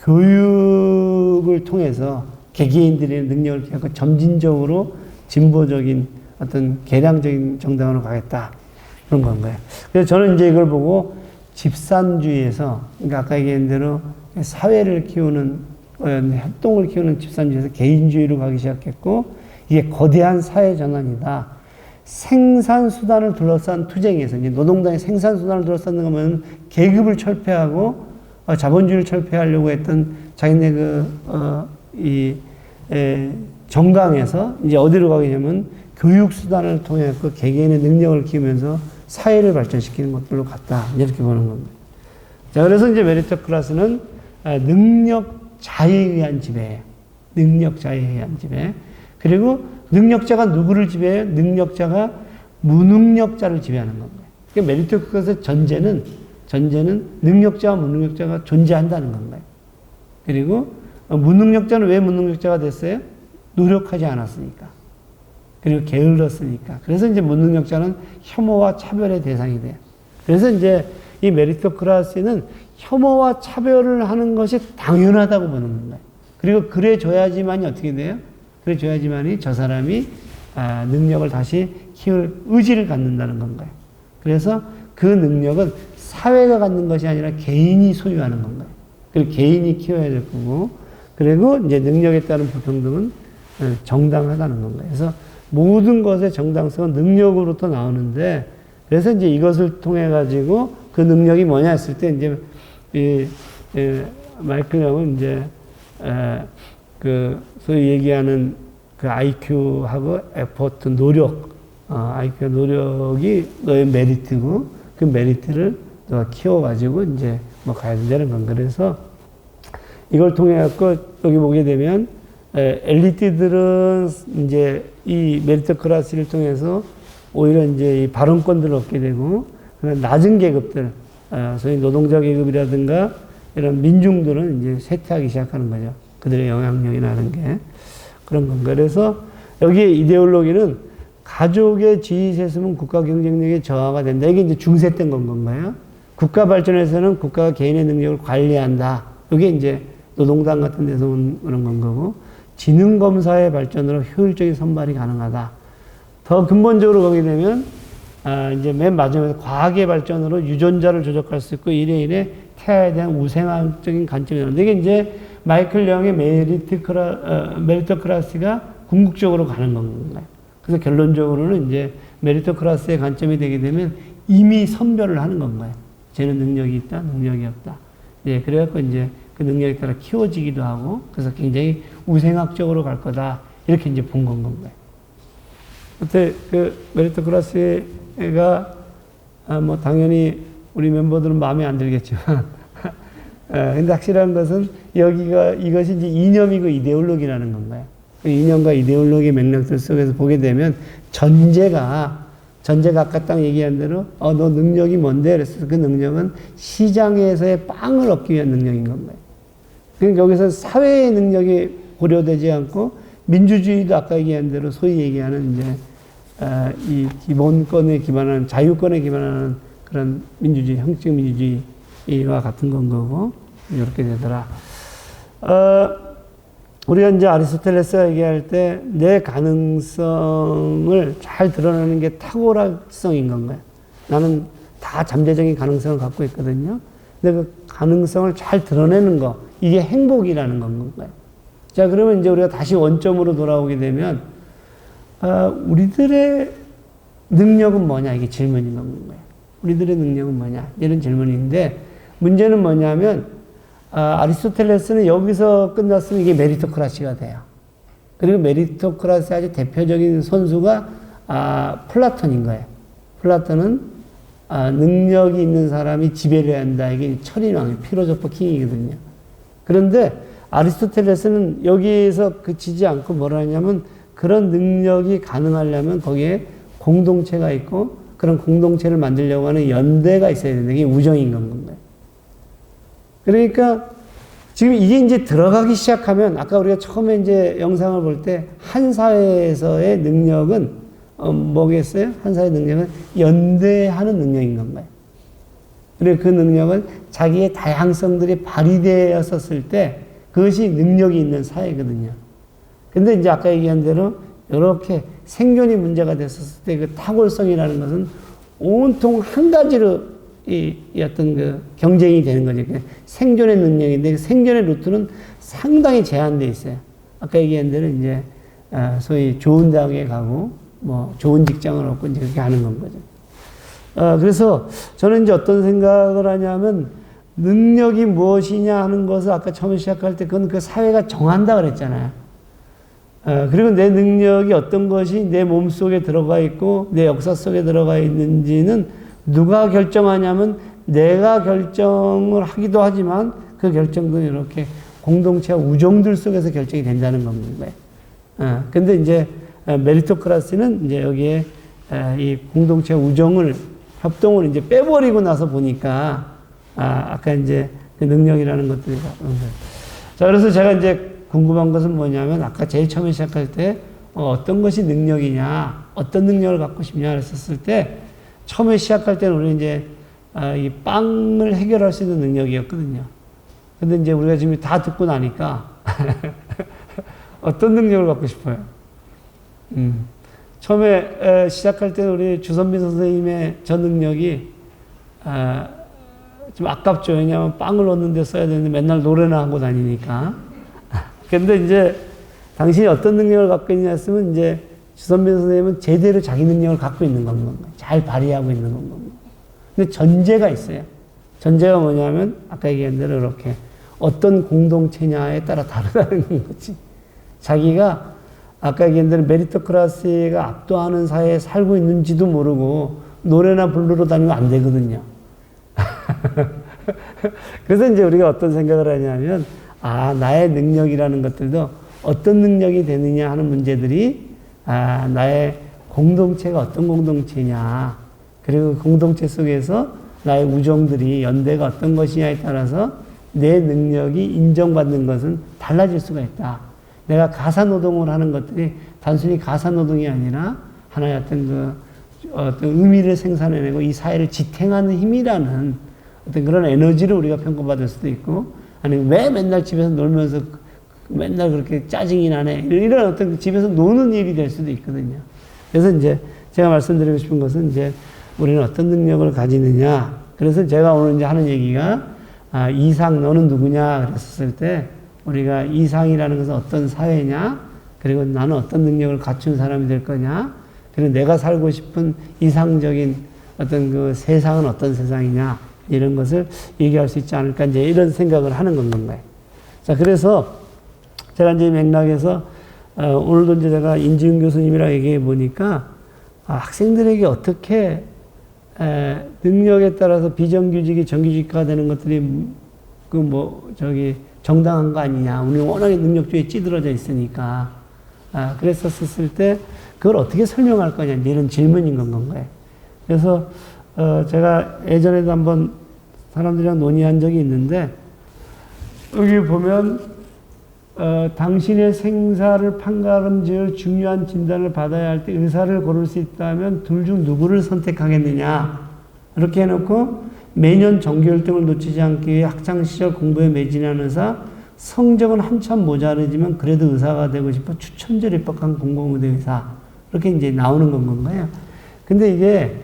교육을 통해서 개개인들의 능력을 키워서 점진적으로 진보적인 어떤 개량적인 정당으로 가겠다. 그런 건가요. 그래서 저는 이제 이걸 보고 집산주의에서, 그러니까 아까 얘기한 대로 사회를 키우는, 협동을 키우는 집산주의에서 개인주의로 가기 시작했고, 이게 거대한 사회 전환이다. 생산수단을 둘러싼 투쟁에서, 이제 노동당의 생산수단을 둘러싸는 거면 계급을 철폐하고, 자본주의를 철폐하려고 했던 자기네 정강에서 이제 어디로 가겠냐면 교육수단을 통해 그 개개인의 능력을 키우면서 사회를 발전시키는 것들로 갔다. 이렇게 보는 겁니다. 자, 그래서 이제 메리토크라시는 능력 자해에 의한 지배예요. 능력 자해에 의한 지배. 그리고 능력자가 누구를 지배해요? 능력자가 무능력자를 지배하는 겁니다. 그러니까 메리토크라시의 전제는 능력자와 무능력자가 존재한다는 건가요. 그리고 무능력자는 왜 무능력자가 됐어요? 노력하지 않았으니까. 그리고 게을렀으니까. 그래서 이제 무능력자는 혐오와 차별의 대상이 돼요. 그래서 이제 이 메리토크라시는 혐오와 차별을 하는 것이 당연하다고 보는 건가요. 그리고 그래줘야지만이 어떻게 돼요? 그래줘야지만이 저 사람이 능력을 다시 키울 의지를 갖는다는 건가요. 그래서 그 능력은 사회가 갖는 것이 아니라 개인이 소유하는 건가요. 그리고 개인이 키워야 될 거고, 그리고 이제 능력에 따른 불평등은 정당하다는 건가요. 그래서 모든 것의 정당성은 능력으로부터 나오는데, 그래서 이제 이것을 통해 가지고 그 능력이 뭐냐 했을 때 이제 마이클 영은 이제 그 소위 얘기하는 그 IQ하고 에포트 노력, IQ와 노력이 너의 메리트고 그 메리트를 너가 키워가지고 이제 뭐 가야 된다는 건. 그래서 이걸 통해 갖고 여기 보게 되면 엘리트들은 이제 이 메리토크라시를 통해서 오히려 이제 이 발언권들을 얻게 되고, 낮은 계급들, 소위 노동자 계급이라든가 이런 민중들은 이제 쇠퇴하기 시작하는 거죠. 그들의 영향력이나 하는 게. 그런 건가. 그래서 여기에 이데올로기는 가족의 지위 세습은 국가 경쟁력의 저하가 된다. 이게 이제 중세된 건가요? 국가 발전에서는 국가가 개인의 능력을 관리한다. 이게 이제 노동당 같은 데서 오는 건 거고, 지능검사의 발전으로 효율적인 선발이 가능하다. 더 근본적으로 보게 되면, 이제 맨 마지막에 과학의 발전으로 유전자를 조작할 수 있고, 이래 태아에 대한 우생학적인 관점이 나오는데, 이게 이제 마이클 영의 메리토크라시가 궁극적으로 가는 건가요? 그래서 결론적으로는 이제 메리토크라시의 관점이 되게 되면 이미 선별을 하는 건가요? 쟤는 능력이 있다, 능력이 없다. 예, 그래갖고 이제 그 능력에 따라 키워지기도 하고, 그래서 굉장히 우생학적으로 갈 거다. 이렇게 이제 본 건가요? 그때 그 메리토크라시가 뭐 당연히 우리 멤버들은 마음에 안 들겠지만, 근데 확실한 것은 이것이 이제 이념이고 이데올로기라는 건가요? 그 이념과 이데올로기 맥락들 속에서 보게 되면 전제가 아까 딱 얘기한 대로 너 능력이 뭔데? 그래서 그 능력은 시장에서의 빵을 얻기 위한 능력인 건가요? 그러니까 여기서 사회의 능력이 고려되지 않고 민주주의도 아까 얘기한 대로 소위 얘기하는 이제 이 기본권에 기반한 자유권에 기반하는 그런 민주주의, 형식 민주주의와 같은 건 거고 이렇게 되더라. 우리가 이제 아리스토텔레스가 얘기할 때 내 가능성을 잘 드러내는 게 탁월성인 건가요? 나는 다 잠재적인 가능성을 갖고 있거든요. 근데 그 가능성을 잘 드러내는 거, 이게 행복이라는 건가요? 자, 그러면 이제 우리가 다시 원점으로 돌아오게 되면, 우리들의 능력은 뭐냐? 이게 질문인 건가요? 우리들의 능력은 뭐냐? 이런 질문인데, 문제는 뭐냐면, 아리스토텔레스는 여기서 끝났으면 이게 메리토크라시가 돼요. 그리고 메리토크라시 아주 대표적인 선수가 플라톤인 거예요. 플라톤은 능력이 있는 사람이 지배를 해야 한다. 이게 철인왕, 피로조퍼 킹이거든요. 그런데 아리스토텔레스는 여기에서 그치지 않고 뭐라 하냐면 그런 능력이 가능하려면 거기에 공동체가 있고 그런 공동체를 만들려고 하는 연대가 있어야 된다. 이게 우정인 건가요? 그러니까 지금 이게 이제 들어가기 시작하면 아까 우리가 처음에 이제 영상을 볼 때 한 사회에서의 능력은 뭐겠어요? 한 사회의 능력은 연대하는 능력인 건가요? 그리고 그 능력은 자기의 다양성들이 발휘되었을 때 그것이 능력이 있는 사회거든요. 근데 이제 아까 얘기한 대로 이렇게 생존이 문제가 됐었을 때 그 탁월성이라는 것은 온통 한 가지로 이 어떤 그 경쟁이 되는 거죠. 생존의 능력인데 그 생존의 루트는 상당히 제한되어 있어요. 아까 얘기한 대로 이제 소위 좋은 대학에 가고 뭐 좋은 직장을 얻고 이제 그렇게 하는 건 거죠. 그래서 저는 이제 어떤 생각을 하냐면 능력이 무엇이냐 하는 것을 아까 처음에 시작할 때 그건 그 사회가 정한다 그랬잖아요. 그리고 내 능력이 어떤 것이 내 몸 속에 들어가 있고 내 역사 속에 들어가 있는지는 누가 결정하냐면 내가 결정을 하기도 하지만 그 결정도 이렇게 공동체와 우정들 속에서 결정이 된다는 겁니다. 근데 이제 메리토크라시는 이제 여기에 이 공동체 우정을 협동을 이제 빼버리고 나서 보니까 아까 이제 그 능력이라는 것들이 자 그래서 제가 이제 궁금한 것은 뭐냐면 아까 제일 처음에 시작할 때 어떤 것이 능력이냐 어떤 능력을 갖고 싶냐 그랬었을 때 처음에 시작할 때는 우리 이제 이 빵을 해결할 수 있는 능력이었거든요. 근데 이제 우리가 지금 다 듣고 나니까 어떤 능력을 갖고 싶어요? 처음에 시작할 때 우리 주선미 선생님의 저 능력이 좀 아깝죠. 왜냐하면 빵을 얻는 데 써야 되는데 맨날 노래나 하고 다니니까. 근데 이제 당신이 어떤 능력을 갖고 있냐 했으면 이제 주선미 선생님은 제대로 자기 능력을 갖고 있는 건가요? 잘 발휘하고 있는 건가요? 근데 전제가 있어요. 전제가 뭐냐면 아까 얘기한 대로 이렇게 어떤 공동체냐에 따라 다르다는 거지. 자기가 아까 얘기한 대로 메리토크라시가 압도하는 사회에 살고 있는지도 모르고 노래나 부르러 다니면 안 되거든요. 그래서 이제 우리가 어떤 생각을 하냐면 나의 능력이라는 것들도 어떤 능력이 되느냐 하는 문제들이 나의 공동체가 어떤 공동체냐 그리고 공동체 속에서 나의 우정들이 연대가 어떤 것이냐에 따라서 내 능력이 인정받는 것은 달라질 수가 있다. 내가 가사노동을 하는 것들이 단순히 가사노동이 아니라 하나의 어떤 의미를 생산해내고 이 사회를 지탱하는 힘이라는 어떤 그런 에너지를 우리가 평가받을 수도 있고, 아니, 왜 맨날 집에서 놀면서 맨날 그렇게 짜증이 나네. 이런 어떤 집에서 노는 일이 될 수도 있거든요. 그래서 이제 제가 말씀드리고 싶은 것은 이제 우리는 어떤 능력을 가지느냐. 그래서 제가 오늘 이제 하는 얘기가 이상 너는 누구냐 그랬었을 때 우리가 이상이라는 것은 어떤 사회냐, 그리고 나는 어떤 능력을 갖춘 사람이 될 거냐, 그리고 내가 살고 싶은 이상적인 어떤 그 세상은 어떤 세상이냐, 이런 것을 얘기할 수 있지 않을까, 이제 이런 생각을 하는 건가요. 자, 그래서 제가 이제 맥락에서 오늘도 이제 제가 인지은 교수님이랑 얘기해 보니까 학생들에게 어떻게 능력에 따라서 비정규직이 정규직화 되는 것들이 정당한 거 아니냐. 우리는 워낙에 능력주의에 찌들어져 있으니까. 그랬었을 때 그걸 어떻게 설명할 거냐. 이런 질문인 건가요. 그래서 제가 예전에도 한번 사람들이랑 논의한 적이 있는데, 여기 보면 당신의 생사를 판가름지을 중요한 진단을 받아야 할 때 의사를 고를 수 있다면 둘 중 누구를 선택하겠느냐. 이렇게 해놓고 매년 정규 1등을 놓치지 않기 위해 학창시절 공부에 매진하는 의사, 성적은 한참 모자르지만 그래도 의사가 되고 싶어 추천절 입학한 공공의대 의사, 이렇게 이제 나오는 건가요. 근데 이게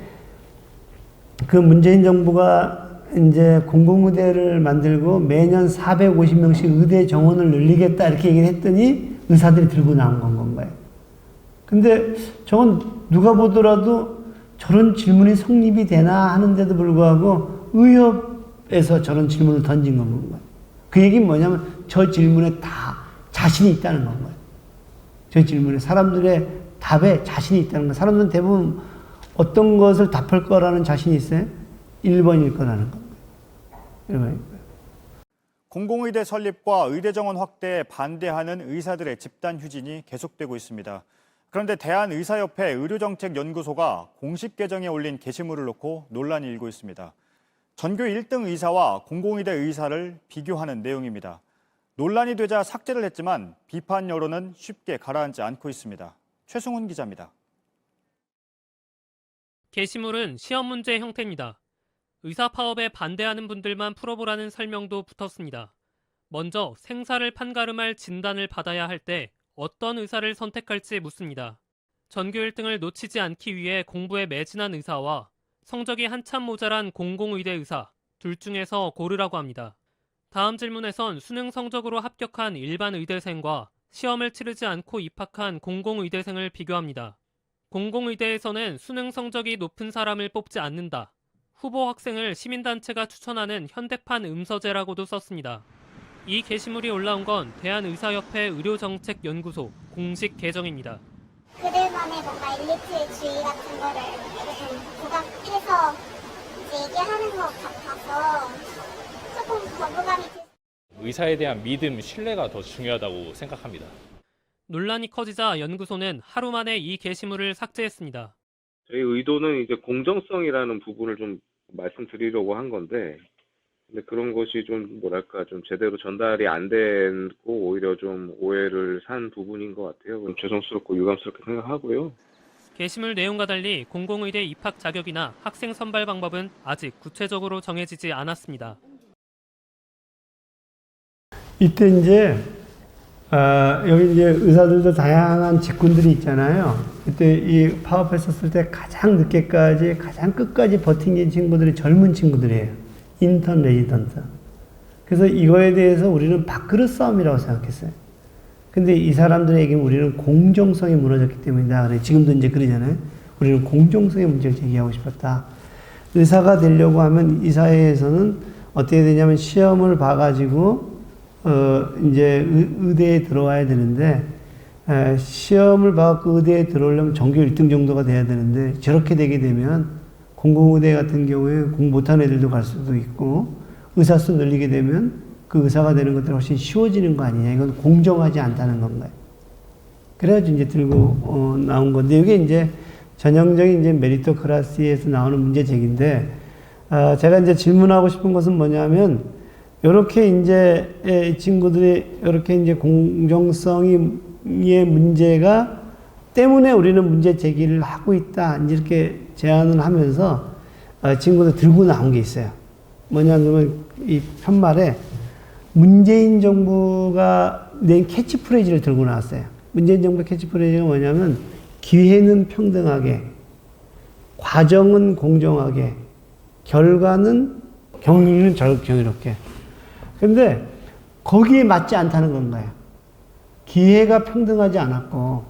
그 문재인 정부가 이제 공공의대를 만들고 매년 450명씩 의대 정원을 늘리겠다 이렇게 얘기를 했더니 의사들이 들고 나온 건가요. 근데 저건 누가 보더라도 저런 질문이 성립이 되나 하는데도 불구하고 의협에서 저런 질문을 던진 건가요. 그 얘기는 뭐냐면 저 질문에 다 자신이 있다는 건가요. 저 질문에 사람들의 답에 자신이 있다는 거예요. 사람들은 대부분 어떤 것을 답할 거라는 자신이 있어요? 1번일 거라는 건가요. 1번일 거예요. 공공의대 설립과 의대 정원 확대에 반대하는 의사들의 집단 휴진이 계속되고 있습니다. 그런데 대한의사협회 의료정책연구소가 공식 계정에 올린 게시물을 놓고 논란이 일고 있습니다. 전교 1등 의사와 공공의대 의사를 비교하는 내용입니다. 논란이 되자 삭제를 했지만 비판 여론은 쉽게 가라앉지 않고 있습니다. 최승훈 기자입니다. 게시물은 시험 문제 형태입니다. 의사 파업에 반대하는 분들만 풀어보라는 설명도 붙었습니다. 먼저 생사를 판가름할 진단을 받아야 할 때 어떤 의사를 선택할지 묻습니다. 전교 1등을 놓치지 않기 위해 공부에 매진한 의사와 성적이 한참 모자란 공공의대 의사, 둘 중에서 고르라고 합니다. 다음 질문에선 수능 성적으로 합격한 일반 의대생과 시험을 치르지 않고 입학한 공공의대생을 비교합니다. 공공의대에서는 수능 성적이 높은 사람을 뽑지 않는다. 후보 학생을 시민단체가 추천하는 현대판 음서제라고도 썼습니다. 이 게시물이 올라온 건 대한의사협회 의료정책연구소 공식 계정입니다. 그들만의 뭔가 엘리트주의 같은 거를 부각해서 이제 얘기하는 것 같아서 조금 거부감이 의사에 대한 믿음, 신뢰가 더 중요하다고 생각합니다. 논란이 커지자 연구소는 하루 만에 이 게시물을 삭제했습니다. 저희 의도는 이제 공정성이라는 부분을 좀 말씀드리려고 한 건데, 근데 그런 것이 좀 뭐랄까 좀 제대로 전달이 안 되고 오히려 좀 오해를 산 부분인 것 같아요. 그럼 죄송스럽고 유감스럽게 생각하고요. 게시물 내용과 달리 공공의대 입학 자격이나 학생 선발 방법은 아직 구체적으로 정해지지 않았습니다. 이때 이제 여기 이제 의사들도 다양한 직군들이 있잖아요. 그때 이 파업했었을 때 가장 늦게까지 가장 끝까지 버틴 친구들이 젊은 친구들이에요. 인턴 레지던트. 그래서 이거에 대해서 우리는 밥그릇 싸움이라고 생각했어요. 근데 이 사람들에게 우리는 공정성이 무너졌기 때문이다. 그래. 지금도 이제 그러잖아요. 우리는 공정성의 문제를 제기하고 싶었다. 의사가 되려고 하면 이 사회에서는 어떻게 되냐면 시험을 봐가지고 이제 의대에 들어와야 되는데, 시험을 봐갖고 의대에 들어오려면 전교 1등 정도가 돼야 되는데, 저렇게 되게 되면 공공의대 같은 경우에 공부 못하는 애들도 갈 수도 있고, 의사 수 늘리게 되면 그 의사가 되는 것들이 훨씬 쉬워지는 거 아니냐. 이건 공정하지 않다는 건가요. 그래가지고 이제 들고 나온 건데, 이게 이제 전형적인 이제 메리토크라시에서 나오는 문제 제기인데, 제가 이제 질문하고 싶은 것은 뭐냐면, 요렇게 이제 이 친구들이 요렇게 이제 공정성의 문제가 때문에 우리는 문제 제기를 하고 있다. 이렇게 제안을 하면서 친구들 들고 나온 게 있어요. 뭐냐면 이 편말에 문재인 정부가 낸 캐치프레이즈를 들고 나왔어요. 문재인 정부의 캐치프레이즈가 뭐냐면 기회는 평등하게, 과정은 공정하게, 결과는 경륜은 정의롭게. 근데 거기에 맞지 않다는 건가요? 기회가 평등하지 않았고,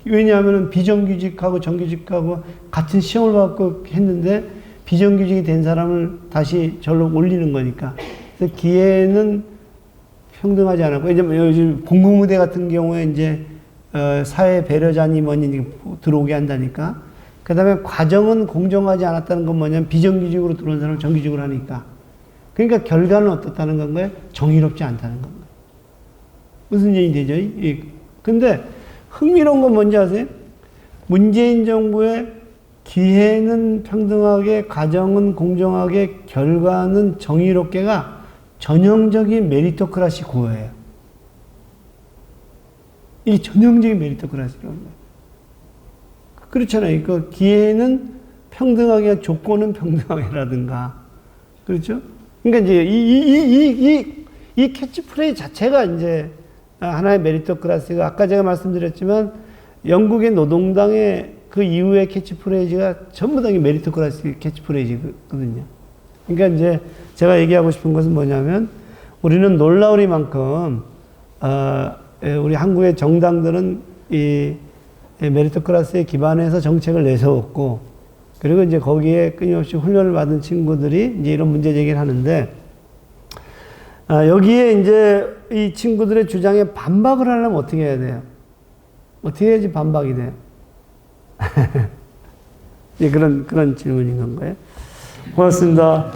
왜냐하면 비정규직하고 정규직하고 같은 시험을 받고 했는데 비정규직이 된 사람을 다시 절로 올리는 거니까. 그래서 기회는 평등하지 않았고, 이제 요즘 공공의대 같은 경우에 이제 사회 배려자니 뭐니 들어오게 한다니까. 그 다음에 과정은 공정하지 않았다는 건 뭐냐면 비정규직으로 들어온 사람을 정규직으로 하니까. 그러니까 결과는 어떻다는 건가요? 정의롭지 않다는 건가요? 무슨 얘기 되죠? 근데 흥미로운 건 뭔지 아세요? 문재인 정부의 기회는 평등하게, 과정은 공정하게, 결과는 정의롭게가 전형적인 메리토크라시 구호예요. 이게 전형적인 메리토크라시라는 거예요. 그렇잖아요. 그 기회는 평등하게, 조건은 평등하게라든가. 그렇죠? 그러니까 이제 이 캐치프레이즈 자체가 이제 하나의 메리토크라시가, 아까 제가 말씀드렸지만 영국의 노동당의 그 이후의 캐치프레이즈가 전부 다 메리토크라시 캐치프레이즈거든요. 그러니까 이제 제가 얘기하고 싶은 것은 뭐냐면, 우리는 놀라우리만큼 우리 한국의 정당들은 이 메리토크라시에 기반해서 정책을 내세웠고, 그리고 이제 거기에 끊임없이 훈련을 받은 친구들이 이제 이런 문제 제기를 하는데, 여기에 이제 이 친구들의 주장에 반박을 하려면 어떻게 해야 돼요? 어떻게 해야지 반박이 돼요? 그런 질문인 건가요? 고맙습니다.